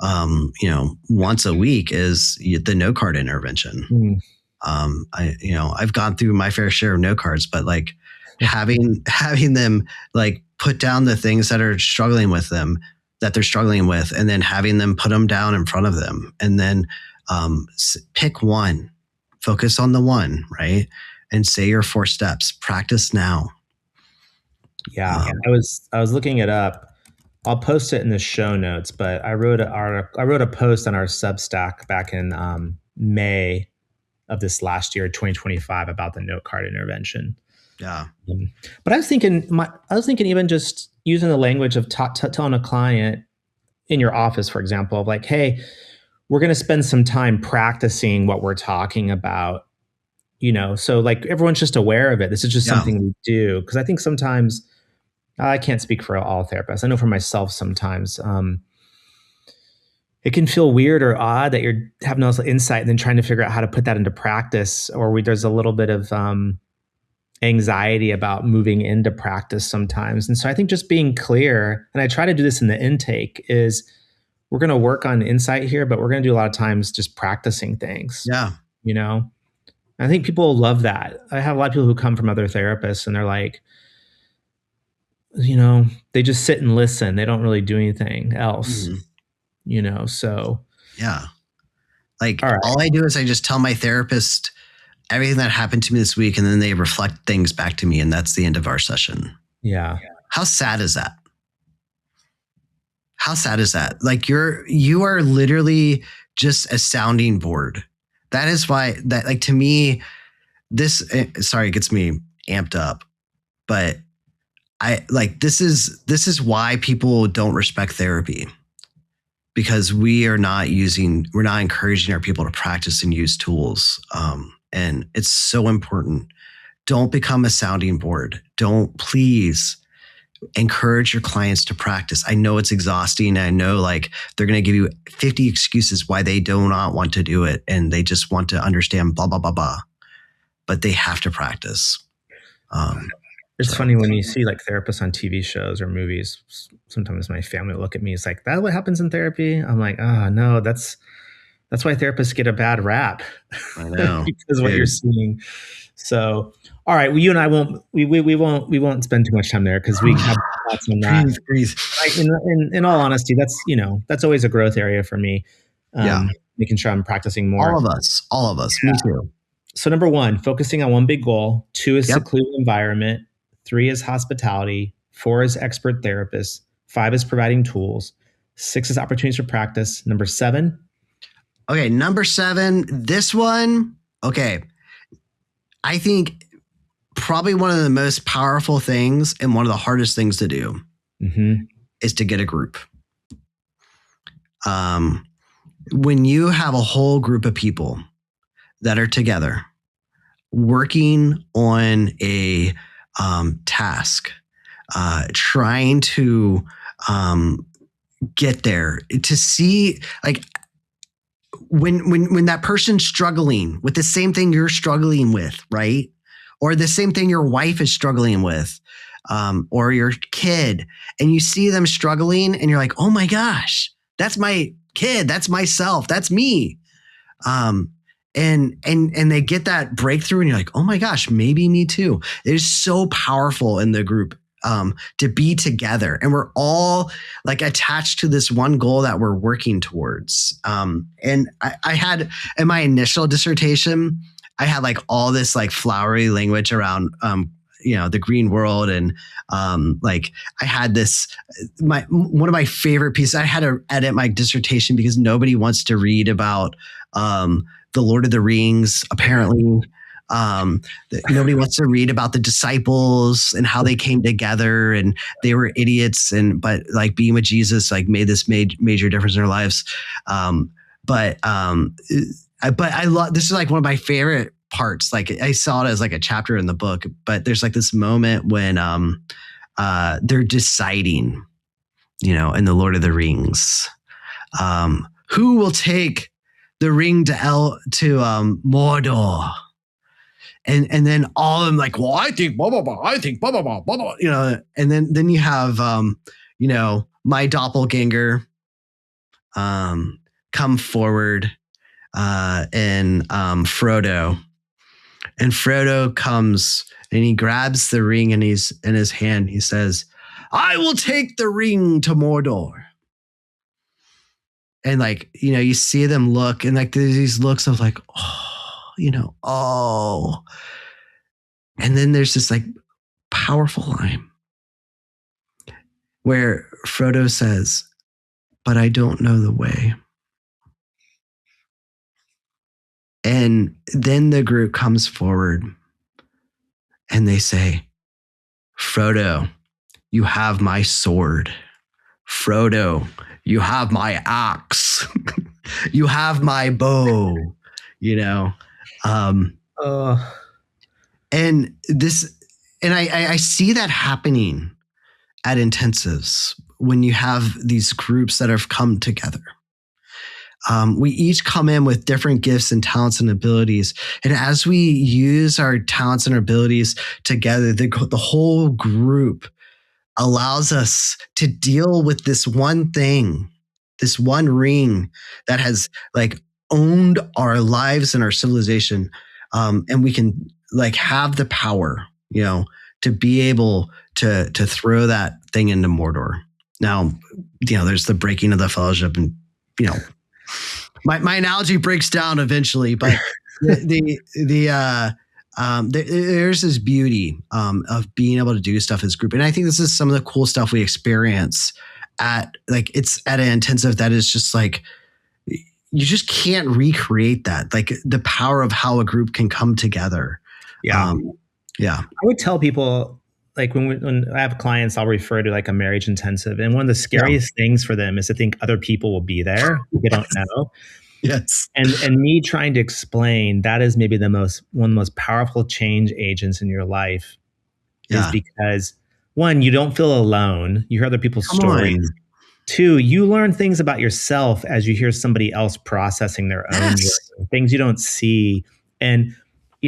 [SPEAKER 2] once a week is the note card intervention. I've gone through my fair share of note cards, but like having them like put down the things that they're struggling with, and then having them put them down in front of them, and then pick one, focus on the one, right? And say your 4 steps, practice now.
[SPEAKER 1] Yeah. I was looking it up. I'll post it in the show notes, but I wrote a post on our Substack back in May of this last year, 2025, about the note card intervention.
[SPEAKER 2] Yeah.
[SPEAKER 1] But I was thinking even just using the language of telling a client in your office, for example, of like, hey, we're going to spend some time practicing what we're talking about, so like everyone's just aware of it. This is just something we do. Because I think sometimes, I can't speak for all therapists. I know for myself sometimes it can feel weird or odd that you're having all this insight and then trying to figure out how to put that into practice, or there's a little bit of anxiety about moving into practice sometimes. And so I think just being clear, and I try to do this in the intake, is we're going to work on insight here, but we're going to do a lot of times just practicing things.
[SPEAKER 2] Yeah.
[SPEAKER 1] I think people love that. I have a lot of people who come from other therapists and they're like, they just sit and listen. They don't really do anything else, so.
[SPEAKER 2] Yeah. Like all I do is I just tell my therapist everything that happened to me this week, and then they reflect things back to me, and that's the end of our session.
[SPEAKER 1] Yeah.
[SPEAKER 2] How sad is that? How sad is that? Like you are literally just a sounding board. That is why that, like, to me, this, sorry, it gets me amped up, but this is why people don't respect therapy, because we're not encouraging our people to practice and use tools. And it's so important. Don't become a sounding board. Please encourage your clients to practice. I know it's exhausting. I know like they're going to give you 50 excuses why they do not want to do it. And they just want to understand blah, blah, blah, blah, but they have to practice.
[SPEAKER 1] It's funny when you see like therapists on TV shows or movies. Sometimes my family will look at me. It's like, that's what happens in therapy. I'm like, oh no, that's why therapists get a bad rap.
[SPEAKER 2] I know.
[SPEAKER 1] Because what you're seeing. So, all right. Well, you and I won't spend too much time there because we have thoughts on that. In all honesty, that's always a growth area for me. Making sure I'm practicing more.
[SPEAKER 2] All of us. Yeah. Me too.
[SPEAKER 1] So 1, focusing on one big goal. 2 is secluded environment. 3 is hospitality. 4 is expert therapists. 5 is providing tools. 6 is opportunities for practice. 7.
[SPEAKER 2] Okay, 7. This one, okay. I think probably one of the most powerful things and one of the hardest things to do is to get a group. When you have a whole group of people that are together working on a task, trying to get there, to see like when that person's struggling with the same thing you're struggling with, right? Or the same thing your wife is struggling with, or your kid, and you see them struggling and you're like, oh my gosh, that's my kid, that's myself, that's me. And they get that breakthrough and you're like, oh my gosh, maybe me too. It is so powerful in the group to be together, and we're all like attached to this one goal that we're working towards. And I had in my initial dissertation, I had like all this like flowery language around the green world, and like I had this one of my favorite pieces. I had to edit my dissertation because nobody wants to read about the Lord of the Rings, apparently. Nobody wants to read about the disciples and how they came together and they were idiots, but like being with Jesus like made this major difference in their lives. But I love, this is like one of my favorite parts. Like I saw it as like a chapter in the book, but there's like this moment when they're deciding, in the Lord of the Rings, who will take the ring to Mordor. And then all of them like, well, I think blah blah blah, I think blah blah blah blah blah, and then you have my doppelganger come forward, and Frodo. And Frodo comes and he grabs the ring in his hand. He says, I will take the ring to Mordor. And like, you see them look, and like there's these looks of like, oh. And then there's this like powerful line where Frodo says, but I don't know the way. And then the group comes forward and they say, Frodo, you have my sword. Frodo, you have my axe. You have my bow, and I see that happening at intensives when you have these groups that have come together. We each come in with different gifts and talents and abilities. And as we use our talents and abilities together, the whole group allows us to deal with this one thing, this one ring that has like owned our lives and our civilization. And we can like have the power, to be able to throw that thing into Mordor. Now, there's the breaking of the fellowship, and my analogy breaks down eventually, but there's this beauty of being able to do stuff as a group. And I think this is some of the cool stuff we experience at an intensive that is just like, you just can't recreate that. Like the power of how a group can come together.
[SPEAKER 1] Yeah.
[SPEAKER 2] Yeah.
[SPEAKER 1] I would tell people, like when I have clients, I'll refer to like a marriage intensive. And one of the scariest things for them is to think other people will be there who they don't know.
[SPEAKER 2] Yes.
[SPEAKER 1] And me trying to explain that is maybe one of the most powerful change agents in your life is because, one, you don't feel alone. You hear other people's stories. Two, you learn things about yourself as you hear somebody else processing their own things you don't see. And,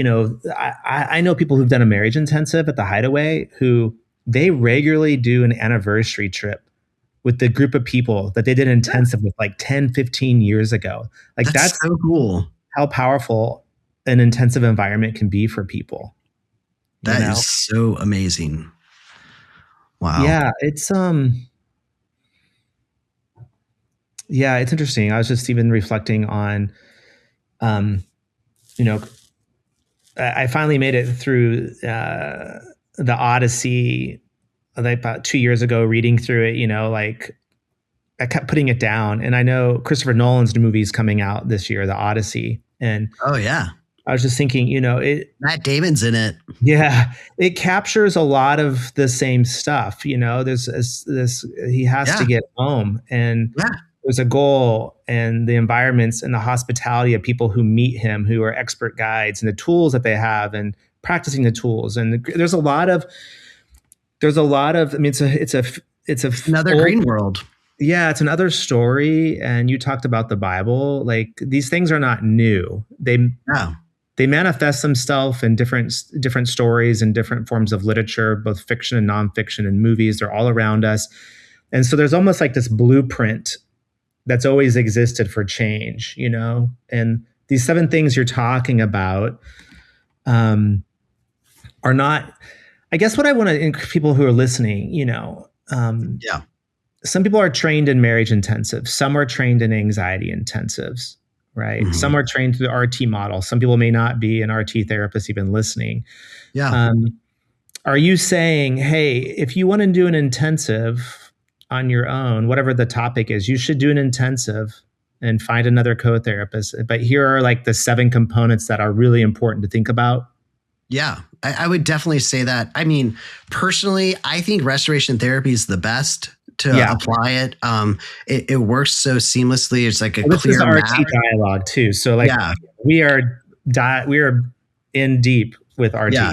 [SPEAKER 1] I know people who've done a marriage intensive at the Hideaway who they regularly do an anniversary trip with the group of people that they did intensive with like 10, 15 years ago. Like that's
[SPEAKER 2] so cool.
[SPEAKER 1] How powerful an intensive environment can be for people.
[SPEAKER 2] That is so amazing. Wow.
[SPEAKER 1] Yeah, it's interesting. I was just even reflecting on, I finally made it through the Odyssey like about 2 years ago, reading through it, like I kept putting it down. And I know Christopher Nolan's new movie's coming out this year, The Odyssey. And
[SPEAKER 2] I
[SPEAKER 1] was just thinking,
[SPEAKER 2] Matt Damon's in it.
[SPEAKER 1] Yeah, it captures a lot of the same stuff. There's this he has to get home, and there's a goal, and the environments and the hospitality of people who meet him, who are expert guides, and the tools that they have, and practicing the tools. And there's a lot of. I mean, it's
[SPEAKER 2] another green world.
[SPEAKER 1] Yeah, it's another story. And you talked about the Bible. Like these things are not new. They manifest themselves in different stories and different forms of literature, both fiction and nonfiction and movies. They're all around us. And so there's almost like this blueprint that's always existed for change, and these 7 things you're talking about are not, I guess what I want to people who are listening, some people are trained in marriage intensives. Some are trained in anxiety intensives, right? Mm-hmm. Some are trained through the RT model. Some people may not be an RT therapist even listening.
[SPEAKER 2] Yeah.
[SPEAKER 1] Are you saying, hey, if you want to do an intensive on your own, whatever the topic is, you should do an intensive and find another co-therapist. But here are like the 7 components that are really important to think about.
[SPEAKER 2] Yeah, I would definitely say that. I mean, personally, I think restoration therapy is the best to apply it. It works so seamlessly. It's like a
[SPEAKER 1] this is
[SPEAKER 2] clear
[SPEAKER 1] the
[SPEAKER 2] map.
[SPEAKER 1] RT dialogue too. So like we are in deep with RT.
[SPEAKER 2] Yeah.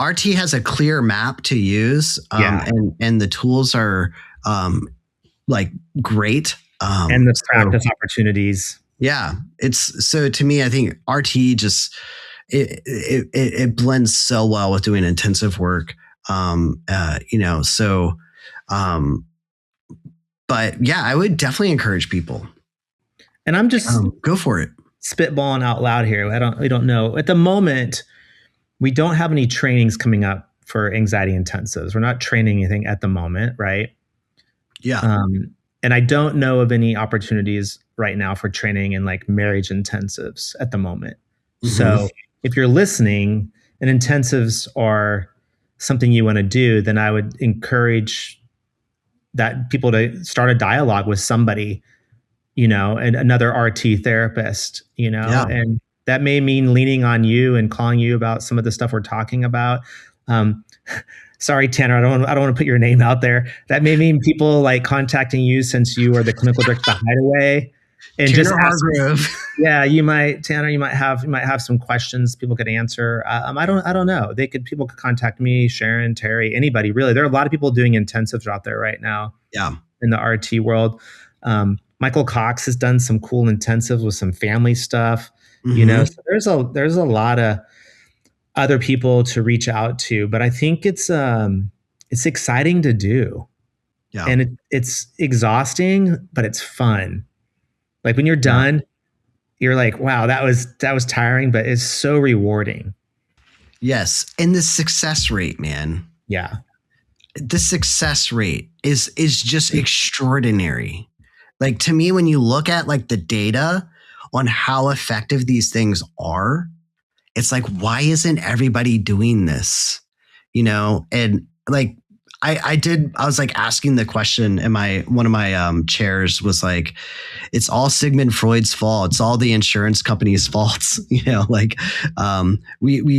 [SPEAKER 2] RT has a clear map to use, and the tools are like great.
[SPEAKER 1] And the practice opportunities.
[SPEAKER 2] Yeah, it's so to me, I think RT just it blends so well with doing intensive work. But yeah, I would definitely encourage people.
[SPEAKER 1] And I'm just
[SPEAKER 2] go for it.
[SPEAKER 1] Spitballing out loud here. We don't know at the moment. We don't have any trainings coming up for anxiety intensives. We're not training anything at the moment, right?
[SPEAKER 2] Yeah.
[SPEAKER 1] And I don't know of any opportunities right now for training in like marriage intensives at the moment. Mm-hmm. So if you're listening and intensives are something you want to do, then I would encourage that people to start a dialogue with somebody, and another RT therapist, and that may mean leaning on you and calling you about some of the stuff we're talking about. Sorry, Tanner, I don't want to put your name out there. That may mean people like contacting you since you are the clinical director of the Hideaway, and
[SPEAKER 2] Tanner
[SPEAKER 1] just
[SPEAKER 2] Hargrove.
[SPEAKER 1] Yeah, you might have some questions people could answer. I don't know. People could contact me, Sharon, Terry, anybody really. There are a lot of people doing intensives out there right now.
[SPEAKER 2] Yeah,
[SPEAKER 1] in the RT world. Michael Cox has done some cool intensives with some family stuff. So there's a lot of other people to reach out to, but I think it's exciting to do. Yeah. And it's exhausting, but it's fun. Like when you're done, you're like, wow, that was tiring, but it's so rewarding.
[SPEAKER 2] Yes. And the success rate, man.
[SPEAKER 1] Yeah.
[SPEAKER 2] The success rate is just extraordinary. Like to me, when you look at like the data on how effective these things are, it's like, why isn't everybody doing this? And like I was like asking the question, and one of my chairs was like, it's all Sigmund Freud's fault. It's all the insurance company's faults. We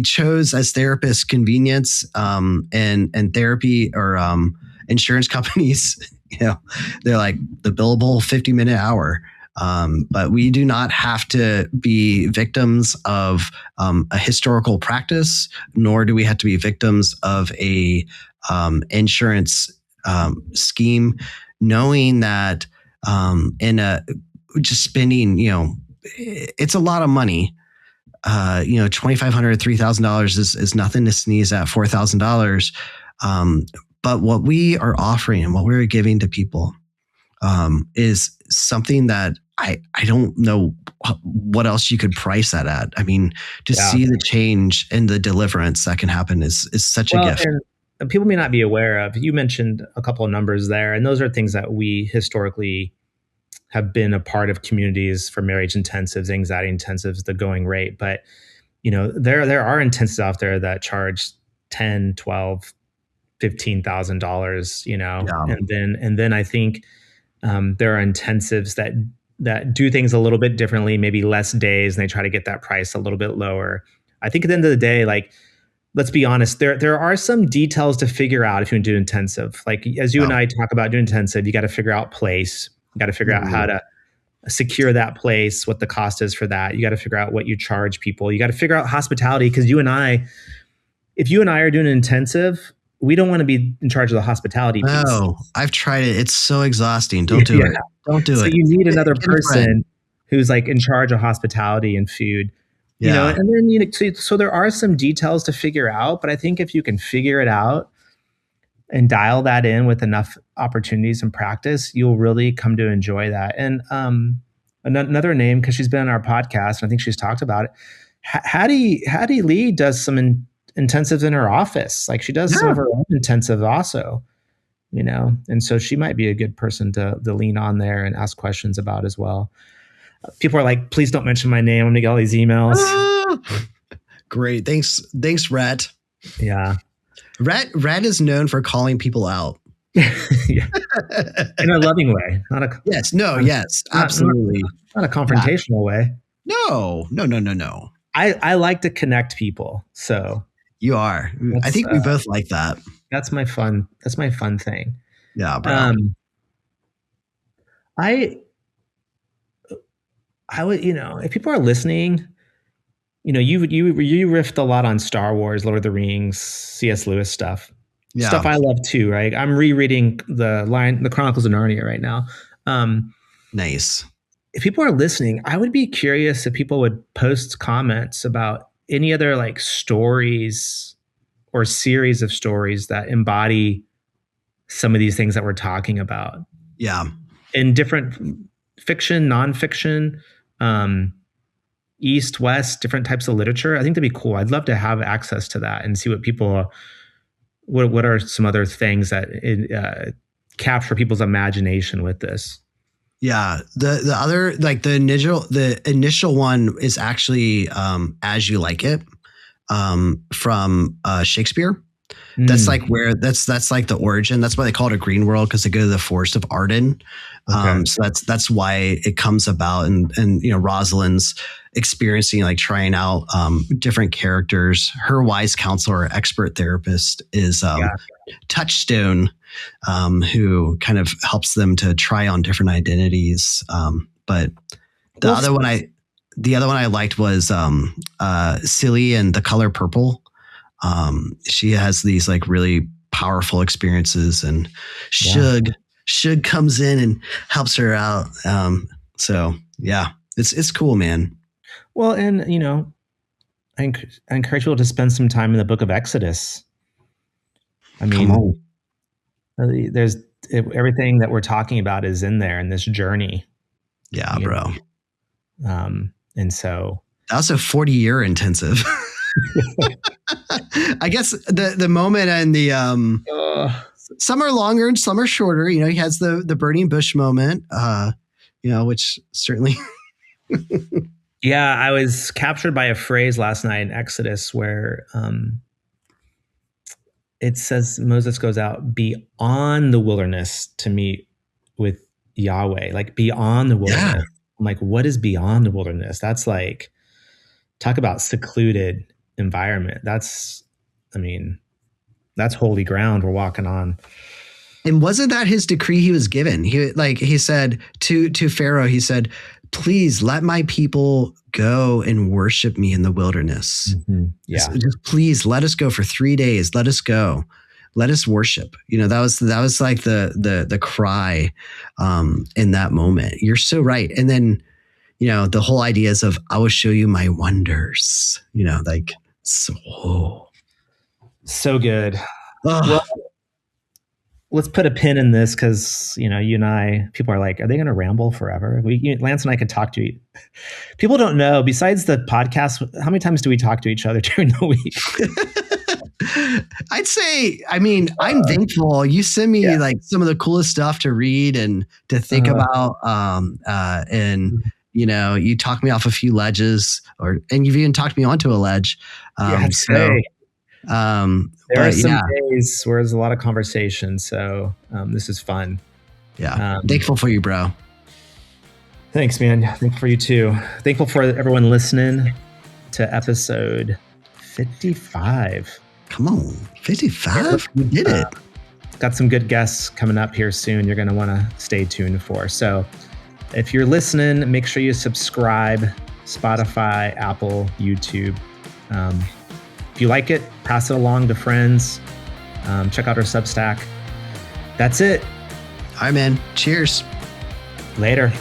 [SPEAKER 2] chose as therapists convenience and therapy or insurance companies. They're like the billable 50-minute hour. But we do not have to be victims of a historical practice, nor do we have to be victims of a insurance scheme, knowing that just spending, it's a lot of money. $2,500, $3,000 is nothing to sneeze at. $4,000. But what we are offering and what we're giving to people is something that I don't know what else you could price that at. I mean, to see the change and the deliverance that can happen is such a gift.
[SPEAKER 1] And people may not be aware of. You mentioned a couple of numbers there, and those are things that we historically have been a part of communities for marriage intensives, anxiety intensives, the going rate. But there are intensives out there that charge $10,000, $12,000, $15,000. And then I think there are intensives that do things a little bit differently, maybe less days, and they try to get that price a little bit lower. I think at the end of the day, like, let's be honest, there are some details to figure out if you do intensive. Like as you and I talk about doing intensive, you got to figure out place. You got to figure out how to secure that place, what the cost is for that. You got to figure out what you charge people. You got to figure out hospitality, because if you and I are doing an intensive, we don't want to be in charge of the hospitality piece.
[SPEAKER 2] No, I've tried it. It's so exhausting. Don't do it. Don't do it.
[SPEAKER 1] So you need another person who's like in charge of hospitality and food. And then so there are some details to figure out, but I think if you can figure it out and dial that in with enough opportunities and practice, you'll really come to enjoy that. And another name, because she's been on our podcast, and I think she's talked about it. Hattie Lee does some intensives in her office. Like she does some of her own intensive also, and so she might be a good person to lean on there and ask questions about as well. People are like, please don't mention my name. I'm gonna get all these emails.
[SPEAKER 2] Great. Thanks, Rhett.
[SPEAKER 1] Yeah.
[SPEAKER 2] Rhett is known for calling people out.
[SPEAKER 1] Yeah. In a loving way, not a
[SPEAKER 2] Yes. No. Yes. Absolutely.
[SPEAKER 1] not a confrontational way.
[SPEAKER 2] No. No. No. No. No.
[SPEAKER 1] I like to connect people, so
[SPEAKER 2] You are. I think we both like that.
[SPEAKER 1] that's my fun. That's my fun thing.
[SPEAKER 2] Yeah, bro.
[SPEAKER 1] I would, if people are listening, you riffed a lot on Star Wars, Lord of the Rings, C.S. Lewis stuff.
[SPEAKER 2] Yeah.
[SPEAKER 1] Stuff I love too, right? I'm rereading the Chronicles of Narnia right now.
[SPEAKER 2] Nice.
[SPEAKER 1] If people are listening, I would be curious if people would post comments about any other like stories or series of stories that embody some of these things that we're talking about.
[SPEAKER 2] Yeah.
[SPEAKER 1] In different fiction, nonfiction, East, West, different types of literature. I think that'd be cool. I'd love to have access to that and see what people, what are some other things that capture people's imagination with this.
[SPEAKER 2] Yeah. The other, like the initial one is actually As You Like It from Shakespeare. That's like where that's like the origin. That's why they call it a green world, because they go to the forest of Arden. Okay. So that's why it comes about. And Rosalind's experiencing, like trying out different characters. Her wise counselor, expert therapist is Touchstone, who kind of helps them to try on different identities. But the other one I liked was Silly and the Color Purple. She has these like really powerful experiences, and Shug comes in and helps her out. So yeah, it's cool, man.
[SPEAKER 1] Well, and I encourage people to spend some time in the book of Exodus. I mean, there's everything that we're talking about is in there in this journey.
[SPEAKER 2] Yeah, bro.
[SPEAKER 1] And so
[SPEAKER 2] also 40-year intensive. I guess the moment and the some are longer and some are shorter. He has the burning bush moment, which certainly.
[SPEAKER 1] Yeah, I was captured by a phrase last night in Exodus where it says Moses goes out beyond the wilderness to meet with Yahweh, like beyond the wilderness. Yeah. I'm like, what is beyond the wilderness? That's like, talk about secluded environment. That's holy ground we're walking on.
[SPEAKER 2] And wasn't that his decree he was given? He said to Pharaoh, he said, please let my people go and worship me in the wilderness. Mm-hmm. Yeah. Just please let us go for 3 days. Let us go. Let us worship. That was like the cry in that moment. You're so right. And then, the whole idea is of, I will show you my wonders, like, so good. Well, let's put a pin in this, because you and I, people are like, are they going to ramble forever? Lance and I could talk to you. People don't know, besides the podcast, how many times do we talk to each other during the week? I'd say, I'm thankful. You send me like some of the coolest stuff to read and to think about, and you talk me off a few ledges, and you've even talked me onto a ledge. There are some days where there's a lot of conversation, so this is fun. Yeah, thankful for you, bro. Thanks, man. Thankful for you too. Thankful for everyone listening to episode 55. Come on, 55? We did it. Got some good guests coming up here soon. You're going to want to stay tuned for. So if you're listening, make sure you subscribe. Spotify, Apple, YouTube. If you like it, pass it along to friends. Check out our Substack. That's it. All right, man. Cheers. Later.